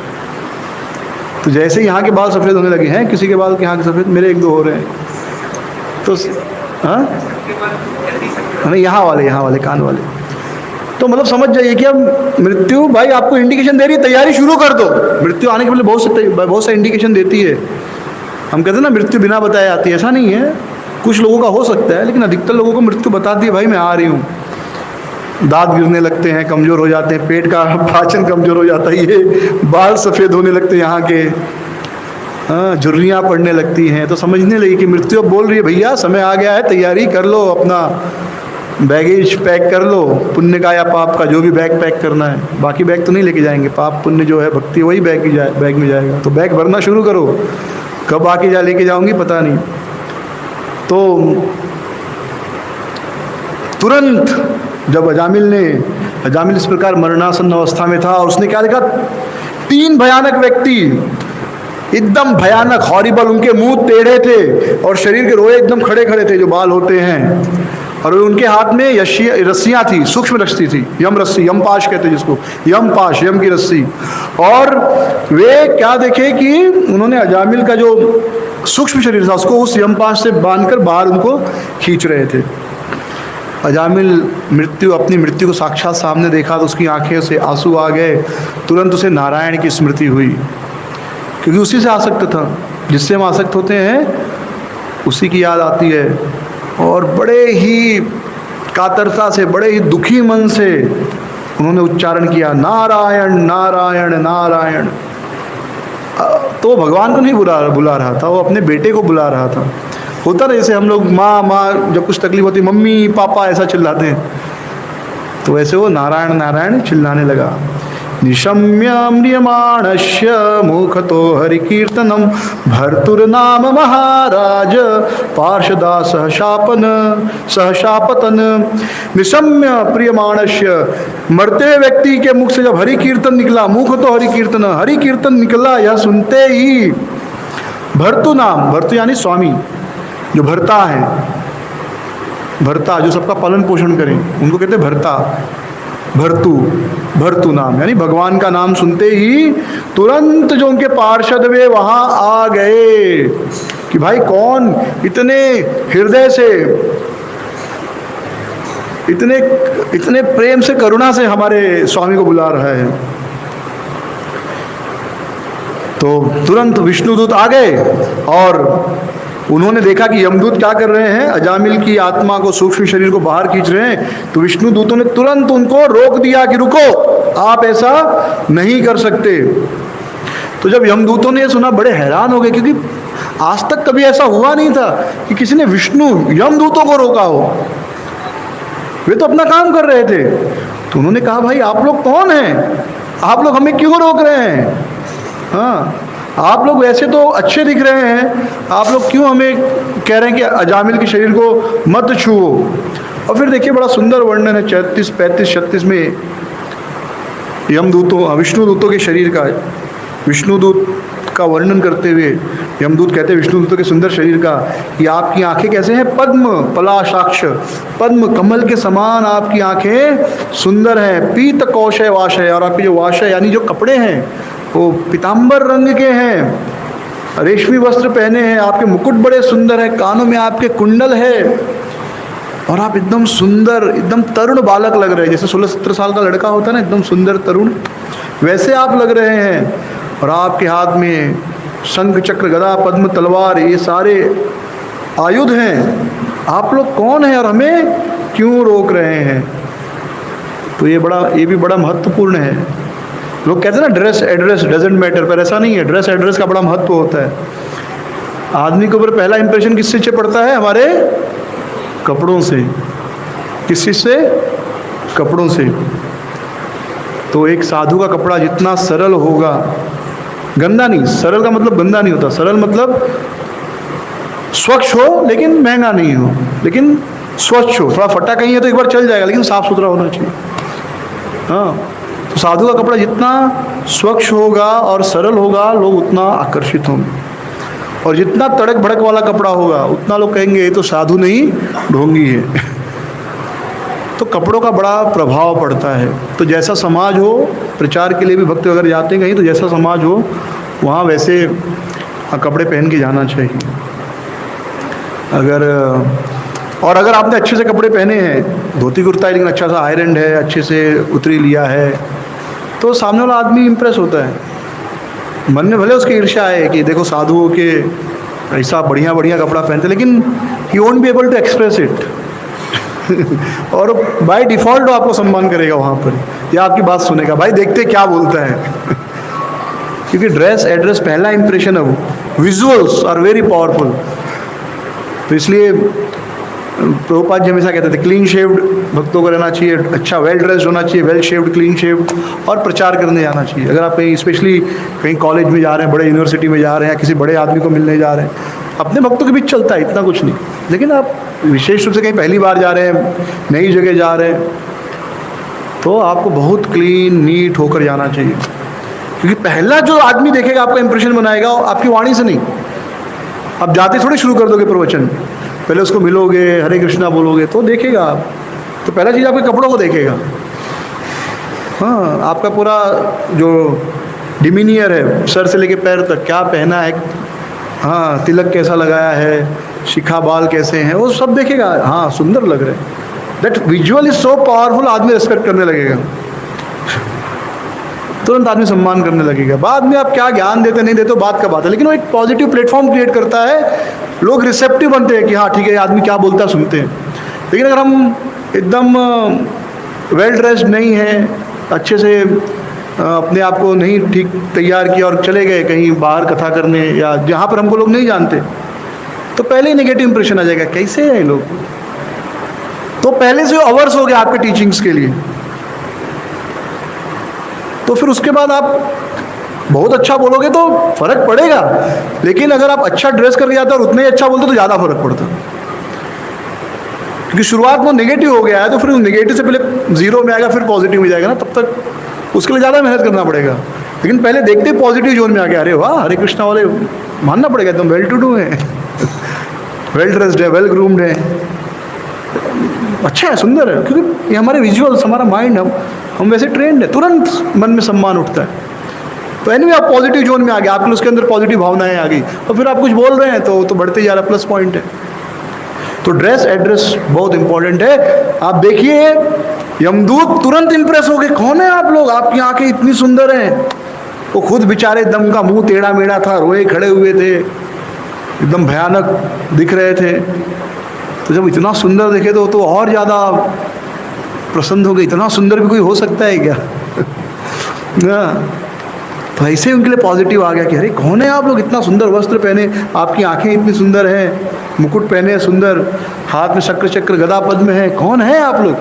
तो जैसे ही यहाँ के बाल सफ़ेद होने लगे हैं, किसी के बाल के यहाँ के सफ़ेद, मेरे एक दो हो रहे हैं, तो हाँ नहीं, यहाँ वाले कान वाले। तो मतलब समझ जाइए कि अब मृत्यु भाई आपको इंडिकेशन दे रही है, तैयारी शुरू कर दो। मृत्यु आने के पहले बहुत सा इंडिकेशन देती है। हम कहते हैं ना मृत्यु बिना बताए आती है, ऐसा नहीं है। कुछ लोगों का हो सकता है, लेकिन अधिकतर लोगों को मृत्यु बताती है भाई मैं आ रही हूँ। दांत गिरने लगते हैं, कमज़ोर हो जाते हैं, पेट का पाचन कमज़ोर हो जाता है, ये बाल सफ़ेद होने लगते हैं यहाँ के, हाँ, झुर्रियाँ पड़ने लगती हैं। तो समझने लगी कि मृत्यु अब बोल रही है भैया समय आ गया है, तैयारी कर लो, अपना बैगेज पैक कर लो, पुण्य का या पाप का, जो भी बैग पैक करना है। बाकी बैग तो नहीं लेके जाएंगे, पाप पुण्य जो है भक्ति वही बैग में जाएगा। तो बैग भरना शुरू करो, कब आके लेके जाऊंगी पता नहीं। तो तुरंत जब अजामिल इस प्रकार मरणासन्न अवस्था में था, और उसने क्या देखा, 3 भयानक व्यक्ति, एकदम भयानक, हॉरिबल, उनके मुंह टेढ़े थे और शरीर के रोए एकदम खड़े खड़े थे, जो बाल होते हैं, और उनके हाथ में रस्सियाँ थी, सूक्ष्म रस्सी थी, यम रस्सी, यम पाश कहते हैं जिसको, यम पाश, यम की रस्सी। और वे क्या देखे कि उन्होंने अजामिल का जो सूक्ष्म शरीर था उसको उस यम पाश से बांधकर बाहर उनको खींच रहे थे। अजामिल अपनी मृत्यु को साक्षात सामने देखा तो उसकी आंखें से आंसू आ गए। तुरंत उसे नारायण की स्मृति हुई, क्योंकि उसी से आसक्त था। जिससे हम आसक्त होते हैं उसी की याद आती है। और बड़े ही कातरता से, बड़े ही दुखी मन से उन्होंने उच्चारण किया, नारायण नारायण नारायण। तो भगवान को नहीं बुला रहा था, वो अपने बेटे को बुला रहा था। होता ना जैसे हम लोग माँ जब कुछ तकलीफ होती, मम्मी पापा ऐसा चिल्लाते हैं, तो वैसे वो नारायण नारायण चिल्लाने लगा। निशम्य म्रियमाणस्य मुखतो हरिकीर्तनम भर्तुर्नाम महाराज पार्षदा सहशापतन। निशम्य प्रियमाणस्य, मरते व्यक्ति के मुख से जब हरि कीर्तन निकला, मुख तो हरि कीर्तन निकला, यह सुनते ही भर्तु नाम, भर्तु यानी स्वामी, जो भरता है, भरता जो सबका पालन पोषण करे, उनको कहते हैं भरता। भर्तु नाम यानी भगवान का नाम सुनते ही तुरंत जो उनके पार्षद वे वहां आ गए कि भाई कौन इतने हृदय से, इतने प्रेम से, करुणा से हमारे स्वामी को बुला रहा है। तो तुरंत विष्णुदूत आ गए और उन्होंने देखा कि यमदूत क्या कर रहे हैं, अजामिल की आत्मा को, सूक्ष्म शरीर को बाहर खींच रहे हैं। तो विष्णु दूतों ने तुरंत उनको रोक दिया कि रुको, आप ऐसा नहीं कर सकते। तो जब यमदूतों ने ये सुना बड़े हैरान हो गए, क्योंकि आज तक कभी ऐसा हुआ नहीं था कि किसी ने यमदूतों को रोका हो। वे तो अपना काम कर रहे थे। तो उन्होंने कहा भाई आप लोग कौन हैं, आप लोग हमें क्यों रोक रहे हैं? हाँ, आप लोग वैसे तो अच्छे दिख रहे हैं, आप लोग क्यों हमें कह रहे हैं कि अजामिल के शरीर को मत छुओ? और फिर देखिए बड़ा सुंदर वर्णन है 34, 35, 36 में विष्णुदूतों के शरीर का, विष्णुदूत का वर्णन करते हुए यमदूत कहते हैं विष्णुदूतों के सुंदर शरीर का कि आपकी आंखें कैसे हैं, पद्म पलाशाक्ष, पद्म कमल के समान आपकी आंखें सुंदर हैं। पीत कौशय वाशय, और आपके जो वाशय यानी जो कपड़े हैं वो पीताम्बर रंग के हैं, रेशमी वस्त्र पहने हैं, आपके मुकुट बड़े सुंदर है, कानों में आपके कुंडल है, और आप एकदम सुंदर, एकदम तरुण बालक लग रहे हैं। जैसे 16-17 साल का लड़का होता है ना, एकदम सुंदर तरुण, वैसे आप लग रहे हैं। और आपके हाथ में शंख चक्र गदा पद्म तलवार ये सारे आयुध हैं। आप लोग कौन हैं और हमें क्यों रोक रहे हैं? तो ये भी बड़ा महत्वपूर्ण है। लोग कहते हैं ना ड्रेस एड्रेस डजेंट मैटर, पर ऐसा नहीं है। ड्रेस एड्रेस का बड़ा महत्व होता है। आदमी के ऊपर पहला इंप्रेशन किस चीज़ से पड़ता है? हमारे कपड़ों से। किस चीज़ से? कपड़ों से। तो एक साधु का कपड़ा जितना सरल होगा, गंदा नहीं, सरल का मतलब गंदा नहीं होता, सरल मतलब स्वच्छ हो लेकिन महंगा नहीं हो, लेकिन स्वच्छ हो। थोड़ा फटा कहीं है तो एक बार चल जाएगा, लेकिन साफ सुथरा होना चाहिए। हाँ, तो साधु का कपड़ा जितना स्वच्छ होगा और सरल होगा, लोग उतना आकर्षित होंगे। और जितना तड़क भड़क वाला कपड़ा होगा, उतना लोग कहेंगे ये तो साधु नहीं ढोंगी है। तो कपड़ों का बड़ा प्रभाव पड़ता है। तो जैसा समाज हो, प्रचार के लिए भी भक्त अगर जाते हैं कहीं, तो जैसा समाज हो वहाँ वैसे कपड़े पहन के जाना चाहिए। अगर आपने अच्छे से कपड़े पहने हैं, धोती कुर्ता है लेकिन अच्छा सा आयरन है, अच्छे से उतरी लिया है, तो सामने वाला आदमी इम्प्रेस होता है। मन में भले उसकी ईर्ष्या है कि देखो साधुओं के ऐसा बढ़िया बढ़िया कपड़ा पहनते, लेकिन he won't be able to express it. और बाय डिफ़ॉल्ट वो आपको सम्मान करेगा वहाँ पर, या आपकी बात सुनेगा, भाई देखते क्या बोलता है। क्योंकि ड्रेस एड्रेस पहला इंप्रेशन है, वो विजुअल्स आर वेरी पावरफुल। तो इसलिए प्रभुपाद जी हमेशा कहते थे क्लीन शेव्ड भक्तों को रहना चाहिए, अच्छा वेल ड्रेस्ड होना चाहिए, वेल शेव्ड, क्लीन शेव्ड, और प्रचार करने जाना चाहिए। अगर आप कहीं स्पेशली कहीं कॉलेज में जा रहे हैं, बड़े यूनिवर्सिटी में जा रहे हैं, या किसी बड़े आदमी को मिलने जा रहे हैं, अपने भक्तों के बीच चलता है, इतना कुछ नहीं। लेकिन आप विशेष रूप से कहीं पहली बार जा रहे हैं, नई जगह जा रहे हैं, तो आपको बहुत क्लीन नीट होकर जाना चाहिए। क्योंकि पहला जो आदमी देखेगा आपका इंप्रेशन बनाएगा, आपकी वाणी से नहीं। आप जाते थोड़ी शुरू कर दोगे प्रवचन, पहले उसको मिलोगे, हरे कृष्णा बोलोगे, तो देखेगा आप। तो पहला चीज़ आपके कपड़ों को देखेगा। हाँ, आपका पूरा जो डिमीनियर है, सर से लेके पैर तक क्या पहना है, तिलक कैसा लगाया है, शिखा बाल कैसे हैं, वो सब देखेगा। हाँ, सुंदर लग रहे हैं, that visual is so powerful, आदमी रेस्पेक्ट करने लगेगा, तुरंत आदमी सम्मान करने लगेगा। बाद में आप क्या ज्ञान देते नहीं देते बात का बात है, लेकिन वो एक पॉजिटिव प्लेटफॉर्म क्रिएट करता है, लोग रिसेप्टिव बनते हैं कि हाँ ठीक है आदमी क्या बोलता है सुनते हैं। लेकिन अगर हम एकदम वेल ड्रेस्ड नहीं हैं, अच्छे से अपने आप को नहीं ठीक तैयार किया और चले गए कहीं बाहर कथा करने या जहाँ पर हमको लोग नहीं जानते, तो पहले ही नेगेटिव इंप्रेशन आ जाएगा, कैसे हैं लोग, तो पहले से अवर्स हो गया आपके टीचिंग्स के लिए। तो फिर उसके बाद आप बहुत अच्छा बोलोगे तो फर्क पड़ेगा, लेकिन अगर आप अच्छा ड्रेस करके जाते हो और उतना ही अच्छा बोलते तो ज़्यादा फर्क पड़ता, क्योंकि शुरुआत में नेगेटिव हो गया है तो फिर नेगेटिव से पहले जीरो में आएगा फिर पॉजिटिव में जाएगा ना, तब तक उसके लिए ज़्यादा मेहनत करना पड़ेगा। लेकिन पहले देखते ही पॉजिटिव जोन में आ गया, अरे वाह हरे कृष्णा वाले मानना पड़ेगा एकदम वेल टू डू है, वेल ड्रेस्ड है, वेल ग्रूम्ड है, अच्छा है, सुंदर है, क्योंकि ये हमारे विजुअल्स, हमारा माइंड, हम वैसे ट्रेंड है, तुरंत मन में सम्मान उठता है। तो एनीवे आप पॉजिटिव जोन में आ गए, आपके उसके अंदर पॉजिटिव भावनाएं आ गई और फिर आप कुछ बोल रहे हैं तो बढ़ते जा रहा, प्लस पॉइंट है। तो ड्रेस एड्रेस बहुत इंपॉर्टेंट है। आप देखिए यमदूत तुरंत इंप्रेस हो गए, कौन है आप लोग, आपकी आंखें इतनी सुंदर हैं। वो खुद बेचारे दम का मुंह टेढ़ा मेढ़ा था, रोए खड़े हुए थे, एकदम भयानक दिख रहे थे। तो जब इतना सुंदर देखे तो और ज़्यादा प्रसन्न हो गए, इतना सुंदर भी कोई हो सकता है क्या ना। तो ऐसे उनके लिए पॉजिटिव आ गया कि अरे कौन है आप लोग, इतना सुंदर वस्त्र पहने, आपकी आंखें इतनी सुंदर हैं, मुकुट पहने सुंदर, हाथ में शक्र चक्र गदा पद्म है, कौन है आप लोग।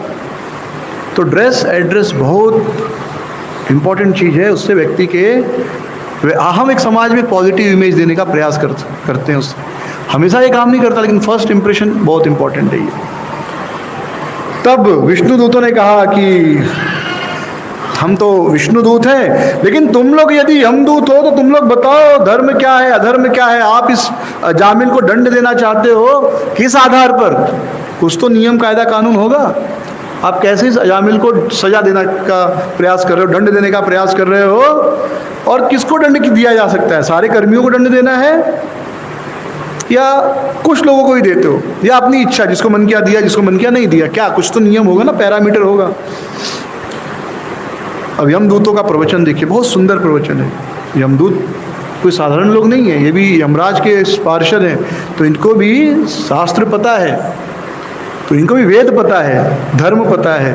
तो ड्रेस एड्रेस बहुत इंपॉर्टेंट चीज़ है, उससे व्यक्ति के हम एक समाज में पॉजिटिव इमेज देने का प्रयास करते हैं। उससे हमेशा ये काम नहीं करता, लेकिन फर्स्ट इंप्रेशन बहुत इंपॉर्टेंट है ये। तब विष्णु दूतों ने कहा कि हम तो विष्णु दूत हैं, लेकिन तुम लोग यदि यमदूत हो तो तुम लोग बताओ धर्म क्या है, अधर्म क्या है। आप इस अजामिल को दंड देना चाहते हो, किस आधार पर, कुछ तो नियम कायदा कानून होगा। आप कैसे इस अजामिल को सजा देने का प्रयास कर रहे हो, दंड देने का प्रयास कर रहे हो, और किसको दंड दिया जा सकता है, सारे कर्मियों को दंड देना है या कुछ लोगों को ही देते हो, या अपनी इच्छा, जिसको मन किया दिया, जिसको मन किया नहीं दिया, क्या कुछ तो नियम होगा ना, पैरामीटर होगा। अब यमदूतों का प्रवचन देखिए, बहुत सुंदर प्रवचन है। यमदूत कोई साधारण लोग नहीं है, ये भी यमराज के पार्षद हैं, तो इनको भी शास्त्र पता है, तो इनको भी वेद पता है, धर्म पता है,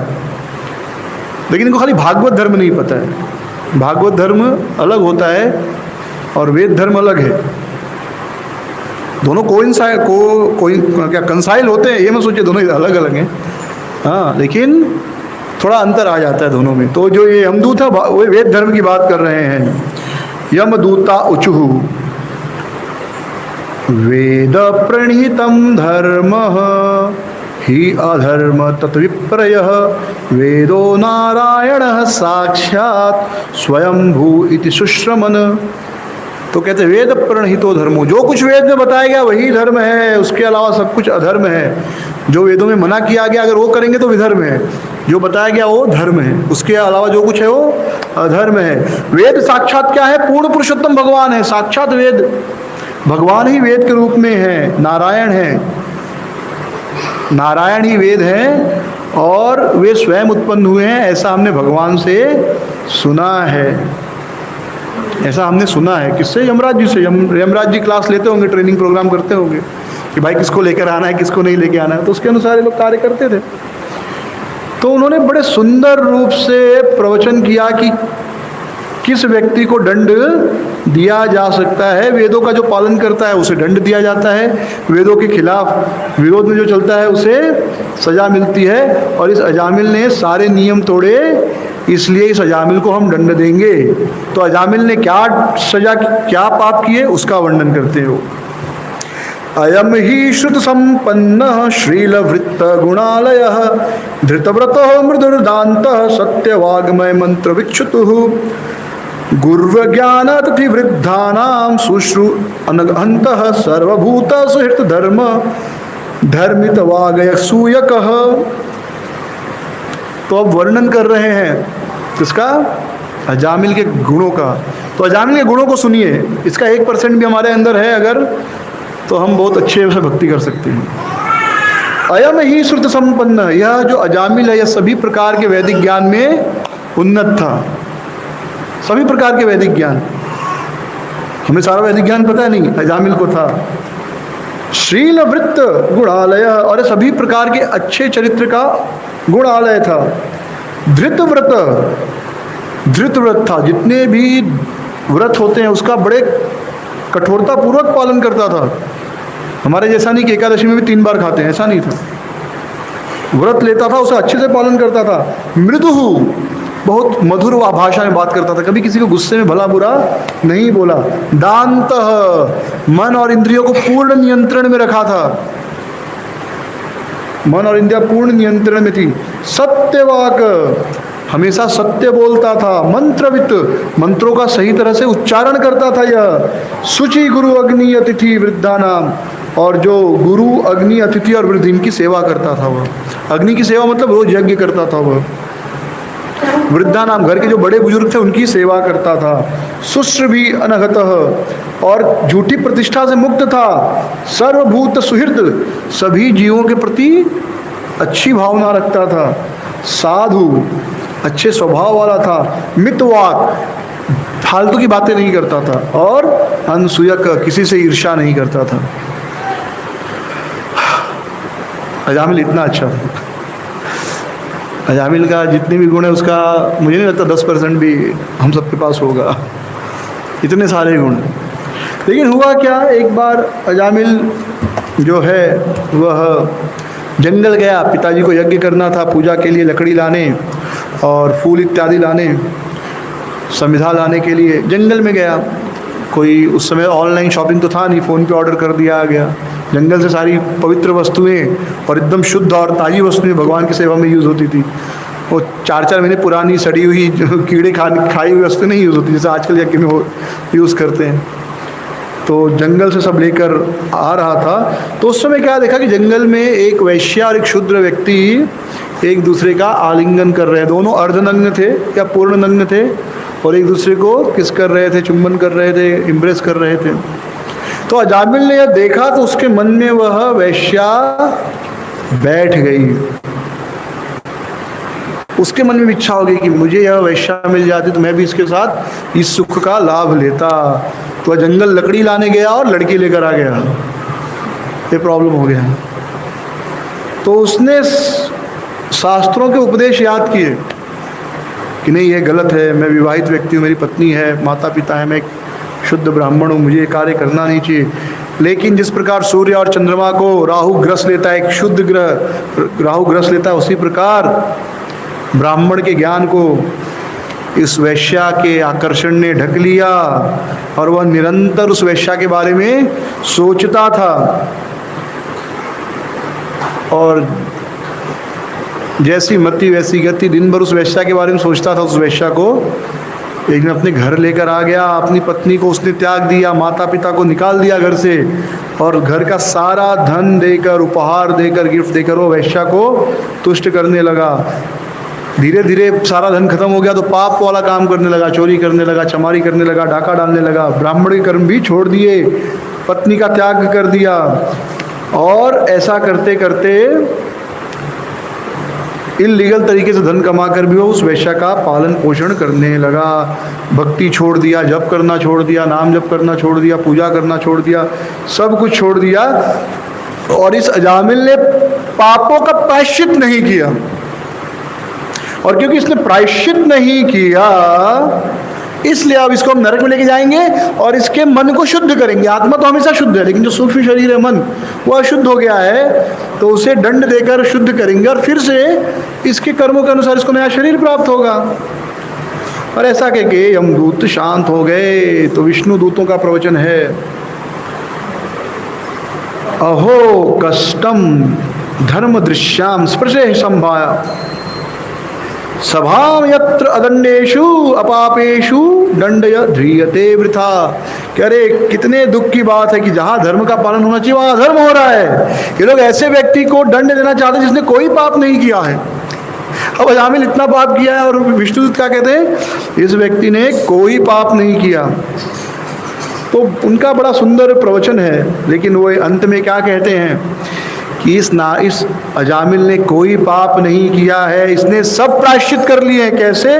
लेकिन इनको खाली भागवत धर्म नहीं पता है। भागवत धर्म अलग होता है और वेद धर्म अलग है, दोनों कोई क्या कंसाइल होते हैं, ये मैं सोचिए दोनों अलग अलग हैं, हाँ, लेकिन थोड़ा अंतर आ जाता है दोनों में। तो जो ये यमदूत है वो वेद धर्म की बात कर रहे हैं। यमदूता उचुः वेद प्रणीतम धर्म ही अधर्म तत्विप्रयः वेदो नारायण साक्षात स्वयंभू इति सुश्रमन। तो कहते वेद प्रणहितो धर्मो, जो कुछ वेद में बताया गया वही धर्म है, उसके अलावा सब कुछ अधर्म है। जो वेदों में मना किया गया अगर वो करेंगे तो विधर्म है, जो बताया गया वो धर्म है, उसके अलावा जो कुछ है वो अधर्म है। वेद साक्षात क्या है, पूर्ण पुरुषोत्तम भगवान है, साक्षात वेद भगवान ही वेद के रूप में है, नारायण है, नारायण ही वेद है और वे स्वयं उत्पन्न हुए हैं, ऐसा हमने भगवान से सुना है। ऐसा हमने सुना है किससे, यमराज जी से। यमराज जी क्लास लेते होंगे, ट्रेनिंग प्रोग्राम करते होंगे कि भाई किसको लेकर आना है, किसको नहीं लेकर आना है, तो उसके अनुसार ये लोग कार्य करते थे। तो उन्होंने बड़े सुंदर रूप से प्रवचन किया कि किस व्यक्ति को दंड दिया जा सकता है। वेदों का जो पालन करता है उसे दंड दिया जाता है, वेदों के खिलाफ विरोध में जो चलता है उसे सजा मिलती है। और इस अजामिल ने सारे नियम तोड़े, इसलिए इस अजामिल को हम दंड देंगे। तो अजामिल ने क्या सजा, क्या पाप किए, उसका वर्णन करते हो। अयम ही श्रुत संपन्न श्रीलवृत्त गुणालय धृतव्रतो मृदुर्दांत सत्यवाग्मय मंत्र विक्षुतुः गुर्व ज्ञान तथि वृद्धानां सुश्रु अनघंतः सर्वभूत सुहृत धर्म धर्मित वागय सूयकः। तो अब वर्णन कर रहे हैं किसका, अजामिल के गुणों का। तो अजामिल के गुणों को सुनिए, इसका 1% भी हमारे अंदर है अगर, तो हम बहुत अच्छे से भक्ति कर सकते हैं। अयम ही श्रुत संपन्न, यह जो अजामिल है यह सभी प्रकार के वैदिक ज्ञान में उन्नत था। सभी प्रकार के वैदिक ज्ञान, हमें सारा वैदिक ज्ञान पता नहीं, अजामिल को था। श्रील वृत्त गुणालय, और सभी प्रकार के अच्छे चरित्र का गुणालय था। धृत व्रत था, जितने भी व्रत होते हैं उसका बड़े कठोरता पूर्वक पालन करता था। हमारे जैसा नहीं कि एकादशी में भी 3 बार खाते हैं, ऐसा नहीं था। व्रत लेता था, उसे अच्छे से पालन करता था। मृदुहु, बहुत मधुर भाषा में बात करता था, कभी किसी को गुस्से में भला बुरा नहीं बोला। दांतः, मन और इंद्रियों को पूर्ण नियंत्रण में रखा था, मन और इंद्रियां पूर्ण नियंत्रण में थी। सत्यवाक, हमेशा सत्य बोलता था। मंत्रवित, मंत्रों का सही तरह से उच्चारण करता था यह। शुचि गुरु अग्नि अतिथि वृद्धा नाम, और जो गुरु अग्नि अतिथि और वृद्ध इनकी सेवा करता था वह। अग्नि की सेवा मतलब रोज यज्ञ करता था वह। वृद्धा नाम, घर के जो बड़े बुजुर्ग थे उनकी सेवा करता था। शुश्र भी अनहतः, और झूठी प्रतिष्ठा से मुक्त था। सर्वभूत सुहृद, सभी जीवों के प्रति अच्छी भावना रखता था। साधु, अच्छे स्वभाव वाला था। मितवाक, फालतू की बातें नहीं करता था। और अनसूयक, किसी से ईर्ष्या नहीं करता था। अजामिल इतना अच्छा था। अजामिल का जितने भी गुण है उसका मुझे नहीं लगता 10% भी हम सबके पास होगा, इतने सारे गुण। लेकिन हुआ क्या, एक बार अजामिल जो है वह जंगल गया, पिताजी को यज्ञ करना था, पूजा के लिए लकड़ी लाने और फूल इत्यादि लाने, समिधा लाने के लिए जंगल में गया। कोई उस समय ऑनलाइन शॉपिंग तो था नहीं, फ़ोन पे ऑर्डर कर दिया गया। जंगल से सारी पवित्र वस्तुएं और एकदम शुद्ध और ताज़ी वस्तुएं भगवान की सेवा में यूज़ होती थी। वो 4-4 महीने पुरानी सड़ी हुई कीड़े खाई हुई वस्तु नहीं यूज़ होती जैसे आजकल यज्ञ में यूज़ करते हैं। तो जंगल से सब लेकर आ रहा था। तो उस समय क्या देखा कि जंगल में एक वैश्या और एक शूद्र व्यक्ति एक दूसरे का आलिंगन कर रहे हैं। दोनों अर्धनग्न थे या पूर्ण नग्न थे और एक दूसरे को किस कर रहे थे, चुंबन कर रहे थे, इम्प्रेस कर रहे थे। तो अजामिल ने यह देखा तो उसके मन में वह वैश्या बैठ गई। उसके मन में इच्छा हो गई कि मुझे यह वैश्या मिल जाती तो मैं भी इसके साथ इस सुख का लाभ लेता। तो वह जंगल लकड़ी लाने गया और लड़की लेकर आ गया। ये प्रॉब्लम हो गया। तो उसने शास्त्रों के उपदेश याद किए कि नहीं ये गलत है, मैं विवाहित व्यक्ति हूँ, मेरी पत्नी है, माता पिता है, मैं एक शुद्ध ब्राह्मण हूँ, मुझे ये कार्य करना नहीं चाहिए। लेकिन जिस प्रकार सूर्य और चंद्रमा को राहु ग्रस लेता है, एक शुद्ध ग्रह राहु ग्रस लेता है, उसी प्रकार ब्राह्मण के ज्ञान को इस वैश्या के आकर्षण ने ढक लिया और वह निरंतर उस वैश्या के बारे में सोचता था। और जैसी मति वैसी गति, दिन भर उस वैश्या के बारे में सोचता था। उस वैश्या को एक दिन अपने घर लेकर आ गया। अपनी पत्नी को उसने त्याग दिया, माता पिता को निकाल दिया घर से और घर का सारा धन देकर, उपहार देकर, गिफ्ट देकर वो वैश्या को तुष्ट करने लगा। धीरे धीरे सारा धन खत्म हो गया तो पाप वाला काम करने लगा, चोरी करने लगा, चमारी करने लगा, डाका डालने लगा। ब्राह्मण के कर्म भी छोड़ दिए, पत्नी का त्याग कर दिया। और ऐसा करते करते इल्लीगल तरीके से धन कमाकर भी वो उस वैश्या का पालन पोषण करने लगा। भक्ति छोड़ दिया, जप करना छोड़ दिया, नाम जप करना छोड़ दिया, पूजा करना छोड़ दिया, सब कुछ छोड़ दिया। और इस अजामिल ने पापों का प्रायश्चित नहीं किया। और क्योंकि इसने प्रायश्चित नहीं किया इसलिए अब इसको हम नरक में लेके जाएंगे और इसके मन को शुद्ध करेंगे। आत्मा तो हमेशा शुद्ध है, लेकिन जो सूक्ष्म शरीर है, मन, वो अशुद्ध हो गया है, तो उसे दंड देकर शुद्ध करेंगे और फिर से इसके कर्मों के अनुसार इसको नया शरीर प्राप्त होगा। और ऐसा कह के यमदूत शांत हो गए। तो विष्णु दूतों का प्रवचन है, अहो कष्टम धर्म दृश्याम स्पृशे संभाया सभाम यत्र अदंडेशु अपापेशु दंडय ध्रियते वृथा। कह रहे कितने दुख की बात है कि जहाँ धर्म का पालन होना चाहिए वहाँ अधर्म हो रहा है। ये लोग ऐसे व्यक्ति को दंड देना चाहते हैं जिसने कोई पाप नहीं किया है। अब अजामिल इतना पाप किया है और विष्णुदूत क्या कहते हैं, इस व्यक्ति ने कोई पाप नहीं किया। तो उनका बड़ा सुंदर प्रवचन है, लेकिन वो अंत में क्या कहते हैं कि इस अजामिल ने कोई पाप नहीं किया है, इसने सब प्रायश्चित कर लिए हैं। कैसे?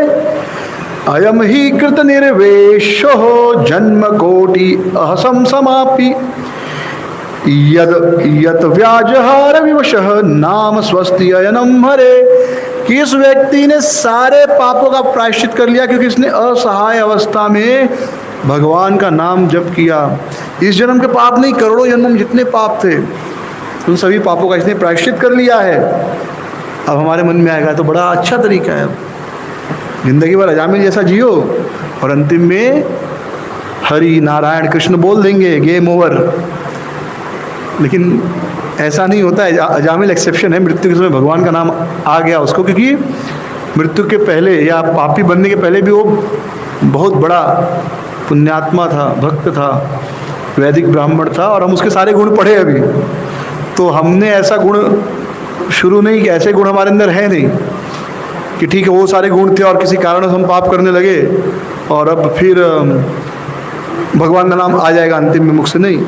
अयम ही कृत निर्वेशो जन्म कोटि अहसम समापि यद यत व्याजहार विवशः नाम स्वस्ति अयनम हरे। कि इस व्यक्ति ने सारे पापों का प्रायश्चित कर लिया क्योंकि इसने असहाय अवस्था में भगवान का नाम जप किया। इस जन्म के पाप नहीं, करोड़ों जन्म में जितने पाप थे उन सभी पापों का इसने प्रायश्चित कर लिया है। अब हमारे मन में आएगा तो बड़ा अच्छा तरीका है, जिंदगी भर अजामिल जैसा जियो और अंतिम में हरि नारायण कृष्ण बोल देंगे, गेम ओवर। लेकिन ऐसा नहीं होता है। अजामिल एक्सेप्शन है। मृत्यु के समय भगवान का नाम आ गया उसको, क्योंकि मृत्यु के पहले या पापी बनने के पहले भी वो बहुत बड़ा पुण्यात्मा था, भक्त था, वैदिक ब्राह्मण था, और हम उसके सारे गुण पढ़े अभी। तो हमने ऐसा गुण शुरू नहीं किया, ऐसे गुण हमारे अंदर है नहीं कि ठीक है वो सारे गुण थे और किसी कारण से हम पाप करने लगे और अब फिर भगवान का नाम आ जाएगा अंतिम में मुख से। नहीं,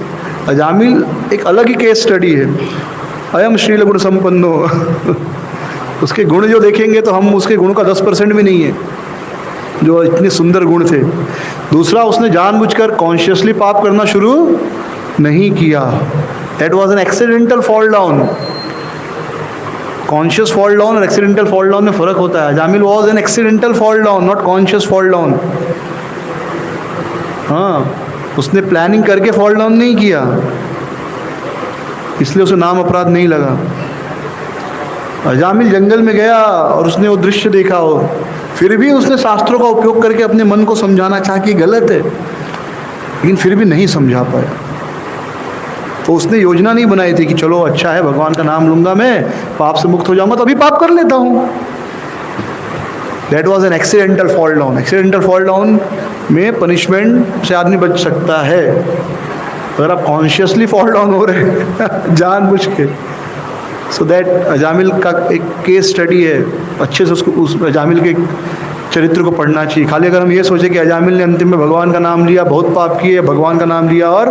अजामिल एक अलग ही केस स्टडी है। अयम श्रील गुण संपन्नो उसके गुण जो देखेंगे तो हम उसके गुण का 10% भी नहीं है, जो इतने सुंदर गुण थे। दूसरा, उसने जानबूझकर कॉन्शियसली पाप करना शुरू नहीं किया। That was an accidental fall down. Conscious fall down और एक्सीडेंटल फॉल डाउन में फर्क होता है। Ajamil was an accidental fall down, not conscious fall down. हाँ, उसने प्लानिंग करके फॉल डाउन नहीं किया, इसलिए उसे नाम अपराध नहीं लगा। अजामिल जंगल में गया और उसने वो दृश्य देखा हो, फिर भी उसने शास्त्रों का उपयोग करके अपने मन को समझाना चाहा कि गलत है, लेकिन फिर भी नहीं समझा पाया। तो उसने योजना नहीं बनाई थी कि चलो अच्छा है भगवान का नाम लूंगा, मैं पाप से मुक्त हो जाऊंगा तो अभी पाप कर लेता हूँ। That was an accidental fall down. Accidental fall down में पनिशमेंट से आदमी बच सकता है। अगर आप कॉन्शियसली फॉल डाउन हो रहे हैं जानबूझ के, सो दैट अजामिल का एक केस स्टडी है। अच्छे से उसको उस अजामिल के चरित्र को पढ़ना चाहिए। खाली अगर हम ये सोचें कि अजामिल ने अंतिम में भगवान का नाम लिया, बहुत पाप किए, भगवान का नाम लिया और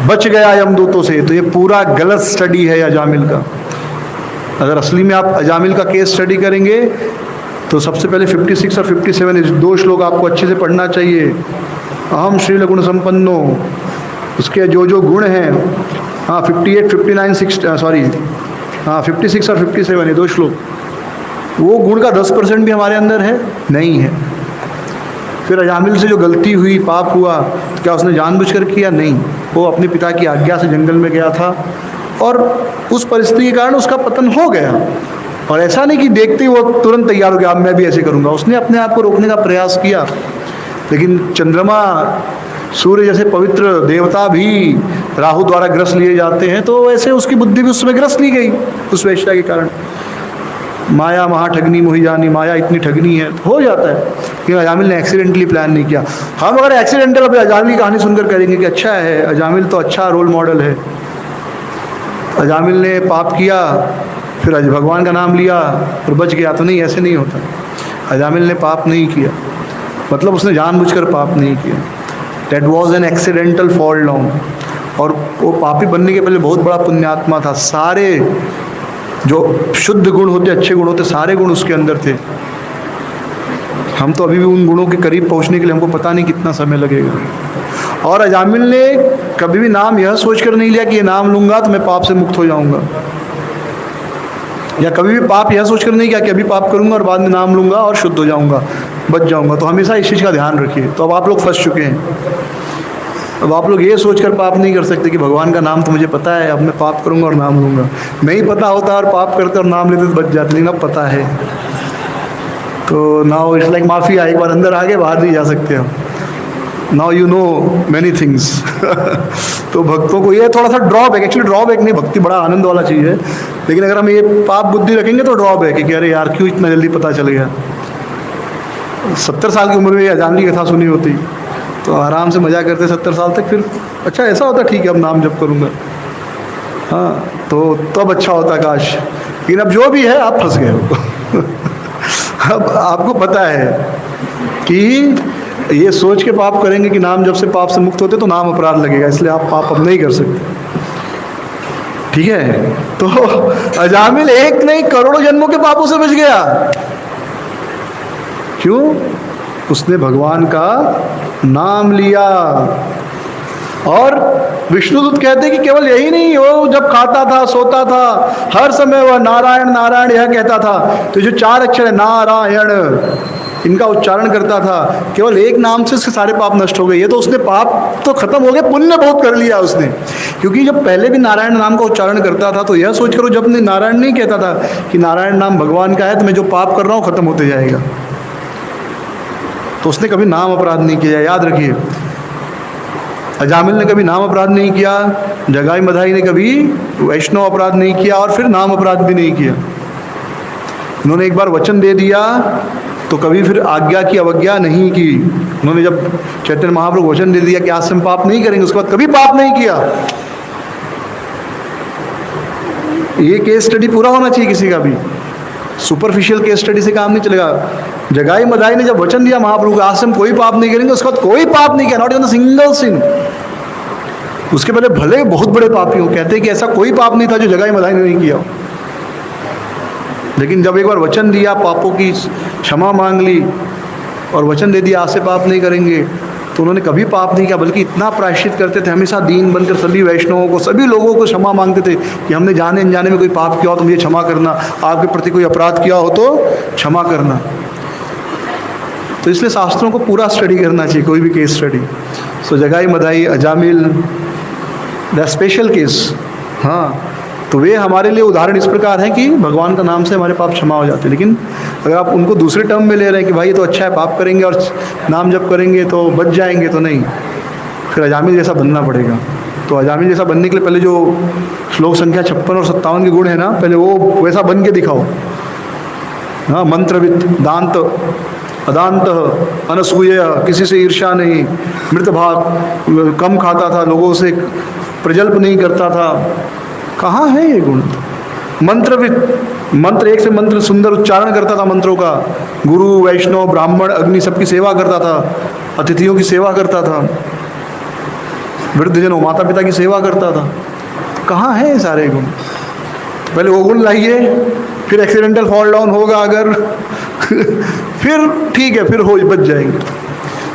बच गया यमदूतों से, तो ये पूरा गलत स्टडी है अजामिल का। अगर असली में आप अजामिल का केस स्टडी करेंगे तो सबसे पहले 56 और 57 इस 2 श्लोक आपको अच्छे से पढ़ना चाहिए। अहम श्रील गुण संपन्नो, उसके जो जो गुण हैं, हाँ 58, 59, 60 सॉरी हाँ 56 और 57 ये 2 श्लोक, वो गुण का 10% भी हमारे अंदर है नहीं है। फिर अजामिल से जो गलती हुई, पाप हुआ, क्या उसने जानबूझकर किया? नहीं, वो अपने पिता की आज्ञा से जंगल में गया था और उस परिस्थिति के कारण उसका पतन हो गया। और ऐसा नहीं कि देखते ही वो तुरंत तैयार हो गया अब मैं भी ऐसे करूँगा। उसने अपने आप को रोकने का प्रयास किया, लेकिन चंद्रमा, सूर्य जैसे पवित्र देवता भी राहु द्वारा ग्रस लिए जाते हैं, तो वैसे उसकी बुद्धि भी उसमें ग्रस ली गई उस वेश्या के कारण। माया महा ठगनी मोहि जानी, माया इतनी ठगनी है, हो जाता है। लेकिन अजामिल ने एक्सीडेंटली प्लान नहीं किया। हम अगर एक्सीडेंटल अपने अजामिल की कहानी सुनकर करेंगे कि अच्छा है, अजामिल तो अच्छा रोल मॉडल है, अजामिल ने पाप किया फिर आज भगवान का नाम लिया और बच गया, तो नहीं, ऐसे नहीं होता। अजामिल ने पाप नहीं किया, मतलब उसने जानबूझकर पाप नहीं किया। That was an accidental fall down. और वो पापी बनने के पहले बहुत बड़ा पुण्यात्मा था। सारे जो शुद्ध गुण होते, अच्छे गुण होते, सारे गुण उसके अंदर थे। हम तो अभी भी उन गुणों के करीब पहुंचने के लिए हमको पता नहीं कितना समय लगेगा। और अजामिल ने कभी भी नाम यह सोचकर नहीं लिया कि ये नाम लूंगा तो मैं पाप से मुक्त हो जाऊंगा, या कभी भी पाप यह सोचकर नहीं किया कि अभी पाप करूंगा और बाद में नाम लूंगा और शुद्ध हो जाऊंगा, बच जाऊंगा। तो हमेशा इस चीज़ का ध्यान रखिए। तो अब आप लोग फंस चुके हैं। अब आप लोग ये सोचकर पाप नहीं कर सकते कि भगवान का नाम तो मुझे पता है, अब मैं पाप करूंगा और नाम लूंगा। नहीं पता होता और पाप करते और नाम लेते तो बच जाते, लेकिन अब पता है तो नाउ इट्स लाइक माफिया, एक बार अंदर आ गए बाहर नहीं जा सकते हम। Now you know many things. तो भक्तों को ये थोड़ा सा ड्रॉबैक, एक्चुअली ड्रॉबैक नहीं, भक्ति बड़ा आनंद वाला चीज़ है, लेकिन अगर हम ये पाप बुद्धि रखेंगे तो ड्रॉबैक है कि अरे यार क्यों इतना जल्दी पता चल गया। 70 साल की उम्र में अजामिल की कथा सुनी होती तो आराम से मजा करते 70 साल तक, फिर अच्छा ऐसा होता ठीक है अब नाम जप करूँगा, हाँ तो अब अच्छा होता काश। लेकिन अब जो भी है आप फंस गए हो। अब आपको पता है कि ये सोच के पाप करेंगे कि नाम जब से पाप से मुक्त होते तो नाम अपराध लगेगा, इसलिए आप पाप अब नहीं कर सकते। ठीक है, तो अजामिल एक नहीं करोड़ों जन्मों के पापों से बच गया। क्यों? उसने भगवान का नाम लिया। और विष्णुदूत कहते कि केवल यही नहीं, वो जब खाता था, सोता था, हर समय वह नारायण नारायण यह कहता था। तो जो 4 अक्षर है नारायण, इनका उच्चारण करता था। केवल एक नाम से उसके सारे पाप नष्ट हो गए। ये तो उसने पाप तो खत्म हो गए, पुण्य बहुत कर लिया उसने। क्योंकि जब पहले भी नारायण नाम का उच्चारण करता था तो यह सोच करो, जब नारायण नहीं कहता था कि नारायण नाम भगवान का है तो मैं जो पाप कर रहा हूँ खत्म होते जाएगा, तो उसने कभी नाम अपराध नहीं किया। याद रखिए, अजामिल ने कभी नाम अपराध नहीं किया, जगाई मधाई ने कभी वैष्णव अपराध नहीं किया, और फिर नाम अपराध भी नहीं किया। उन्होंने एक बार वचन दे दिया तो कभी फिर आज्ञा की अवज्ञा नहीं की। उन्होंने जब चैतन्य महाप्रभु वचन दे दिया कि आज से हम पाप नहीं करेंगे, उसके बाद कभी पाप नहीं किया। ये केस स्टडी पूरा होना चाहिए किसी का भी, सुपरफिशियल केस स्टडी से काम नहीं चलेगा। जगाई मदाई ने जब वचन दिया महाप्रभु का आज से हम कोई पाप नहीं करेंगे, उसके बाद कोई पाप नहीं किया, नॉट इवन सिंगल सिन। उसके पहले भले बहुत बड़े पापी हो, कहते हैं कि ऐसा कोई पाप नहीं था जो जगाई मदाई ने नहीं किया। लेकिन जब एक बार वचन दिया, पापों की क्षमा मांग ली और वचन दे दिया आज से पाप नहीं करेंगे, तो उन्होंने कभी पाप नहीं किया, बल्कि इतना प्रायश्चित करते थे, हमेशा दीन बनकर सभी वैष्णवों को, सभी लोगों को क्षमा मांगते थे कि हमने जाने अनजाने में कोई पाप किया हो तो मुझे क्षमा करना, आपके प्रति कोई अपराध किया हो तो क्षमा करना। तो इसलिए शास्त्रों को पूरा स्टडी करना चाहिए, कोई भी case study. So Jagai Madhai, Ajamil, the special case. हाँ, तो वे हमारे लिए उदाहरण इस प्रकार हैं कि भगवान का नाम से हमारे पाप क्षमा हो जाते हैं। लेकिन अगर आप उनको दूसरे टर्म में ले रहे हैं कि भाई ये तो अच्छा है, पाप करेंगे और नाम जप करेंगे तो बच जाएंगे, तो नहीं, फिर अजामिल जैसा बनना पड़ेगा। तो अजामिल जैसा बनने के लिए पहले जो श्लोक संख्या 56 और 57 के गुण है ना, पहले वो वैसा बन के दिखाओ। हाँ, मंत्रविद, दांत, अदांत, अनसूय, किसी से ईर्ष्या नहीं, मृत भाग, कम खाता था, लोगों से प्रजल्प नहीं करता था। कहाँ है ये गुण? मंत्रविद, मंत्र एक से मंत्र सुंदर उच्चारण करता था मंत्रों का, गुरु वैष्णव ब्राह्मण अग्नि सबकी सेवा करता था, अतिथियों की सेवा करता था, वृद्धजनों माता पिता की सेवा करता था। कहाँ है ये सारे गुण? पहले वो गुण लाइए, फिर एक्सीडेंटल फॉल डाउन होगा अगर फिर ठीक है, फिर हो बच जाएंगे।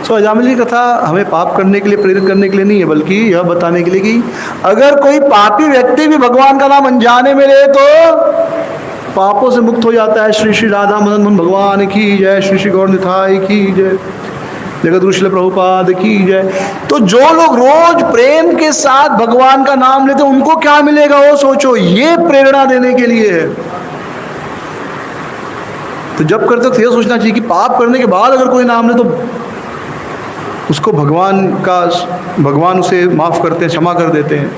सो अजामिल की कथा हमें पाप करने के लिए प्रेरित करने के लिए नहीं है, बल्कि यह बताने के लिए कि अगर कोई पापी व्यक्ति भी भगवान का नाम अनजाने में ले तो पापों से मुक्त हो जाता है। श्री श्री राधा मदन मोहन भगवान की जय, श्री श्री गौर निताई की जय, जगतगुरु श्रील प्रभुपाद की जय। तो जो लोग रोज प्रेम के साथ भगवान का नाम लेते हैं उनको क्या मिलेगा वो सोचो, ये प्रेरणा देने के लिए है। तो जब करते वक्त यह सोचना चाहिए कि पाप करने के बाद अगर कोई नाम ले तो उसको भगवान उसे माफ़ करते हैं, क्षमा कर देते हैं।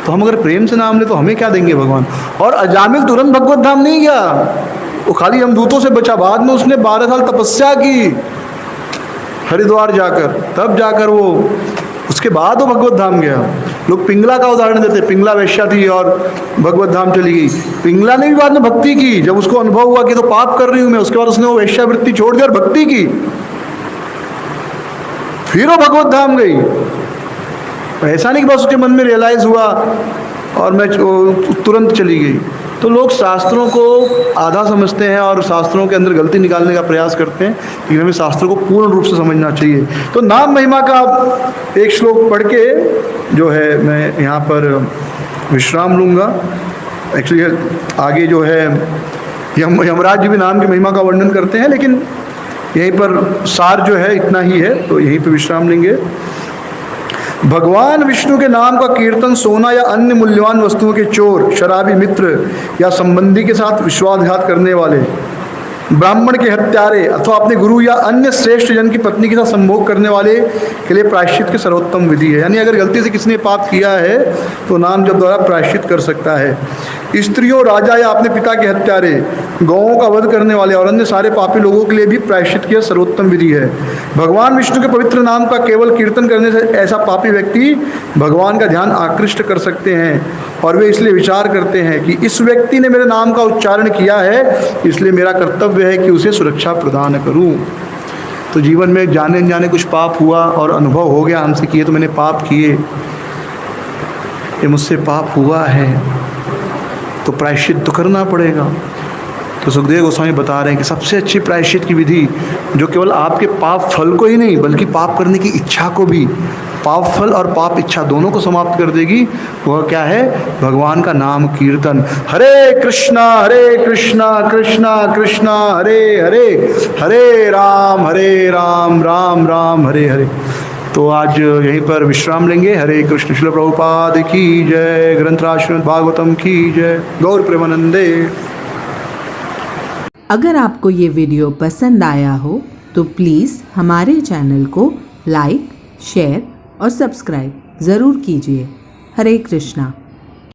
तो हम अगर प्रेम से नाम ले तो हमें क्या देंगे भगवान? और अजामिल तुरंत भगवत धाम नहीं गया, वो खाली यमदूतों से बचा। बाद में उसने 12 साल तपस्या की हरिद्वार जाकर, तब जाकर वो उसके बाद वो भगवत धाम गया। लोग पिंगला का उदाहरण देते, पिंगला वैश्या थी और भगवत धाम चली गई। पिंगला ने भी बाद में भक्ति की, जब उसको अनुभव हुआ कि तो पाप कर रही हूँ मैं, उसके बाद उसने वो वैश्यावृत्ति छोड़ दी और भक्ति की, फिर वो भगवत धाम गई। ऐसा नहीं कि बस उसके मन में रियलाइज हुआ और मैं तुरंत चली गई। तो लोग शास्त्रों को आधा समझते हैं और शास्त्रों के अंदर गलती निकालने का प्रयास करते हैं, लेकिन हमें शास्त्रों को पूर्ण रूप से समझना चाहिए। तो नाम महिमा का एक श्लोक पढ़ के जो है मैं यहाँ पर विश्राम लूँगा। एक्चुअली आगे जो है यमराज जी भी नाम की महिमा का वर्णन करते हैं, लेकिन यहीं पर सार जो है इतना ही है, तो यहीं पर विश्राम लेंगे। भगवान विष्णु के नाम का कीर्तन सोना या अन्य मूल्यवान वस्तुओं के चोर, शराबी मित्र या संबंधी के साथ विश्वासघात करने वाले, ब्राह्मण के हत्यारे अथवा अपने गुरु या अन्य श्रेष्ठ जन की पत्नी के साथ संभोग करने वाले के लिए प्रायश्चित की सर्वोत्तम विधि है। यानी अगर गलती से किसी ने पाप किया है तो नाम जप द्वारा प्रायश्चित कर सकता है। स्त्रियों, राजा या अपने पिता के हत्यारे, गौओं का वध करने वाले और अन्य सारे पापी लोगों के लिए भी प्रायश्चित की सर्वोत्तम विधि है। भगवान विष्णु के पवित्र नाम का केवल कीर्तन करने से ऐसा पापी व्यक्ति भगवान का ध्यान आकृष्ट कर सकते हैं, और वे इसलिए विचार करते हैं कि इस व्यक्ति ने मेरे नाम का उच्चारण किया है, इसलिए मेरा कर्तव्य है कि उसे सुरक्षा प्रदान करूं। तो जीवन में जाने अनजाने कुछ पाप हुआ और अनुभव हो गया हमसे कि ये तो मैंने पाप किए, ये मुझसे पाप हुआ है तो प्रायश्चित तो करना पड़ेगा। तो सुखदेव गोस्वामी बता रहे हैं कि सबसे अच्छी प्रायश्चित की विधि जो केवल आपके पाप फल को ही नहीं बल्कि पाप करने की इच्छा को भी, पाप फल और पाप इच्छा दोनों को समाप्त कर देगी, वह क्या है? भगवान का नाम कीर्तन। हरे कृष्णा कृष्णा कृष्णा हरे हरे, हरे राम राम राम हरे हरे। तो आज यहीं पर विश्राम लेंगे। हरे कृष्ण। श्रील प्रभुपाद की जय। ग्रंथराज श्रीमद् भागवतम की जय। गौर प्रेमानंदे। अगर आपको ये वीडियो पसंद आया हो तो प्लीज़ हमारे चैनल को लाइक, शेयर और सब्सक्राइब ज़रूर कीजिए। हरे कृष्णा।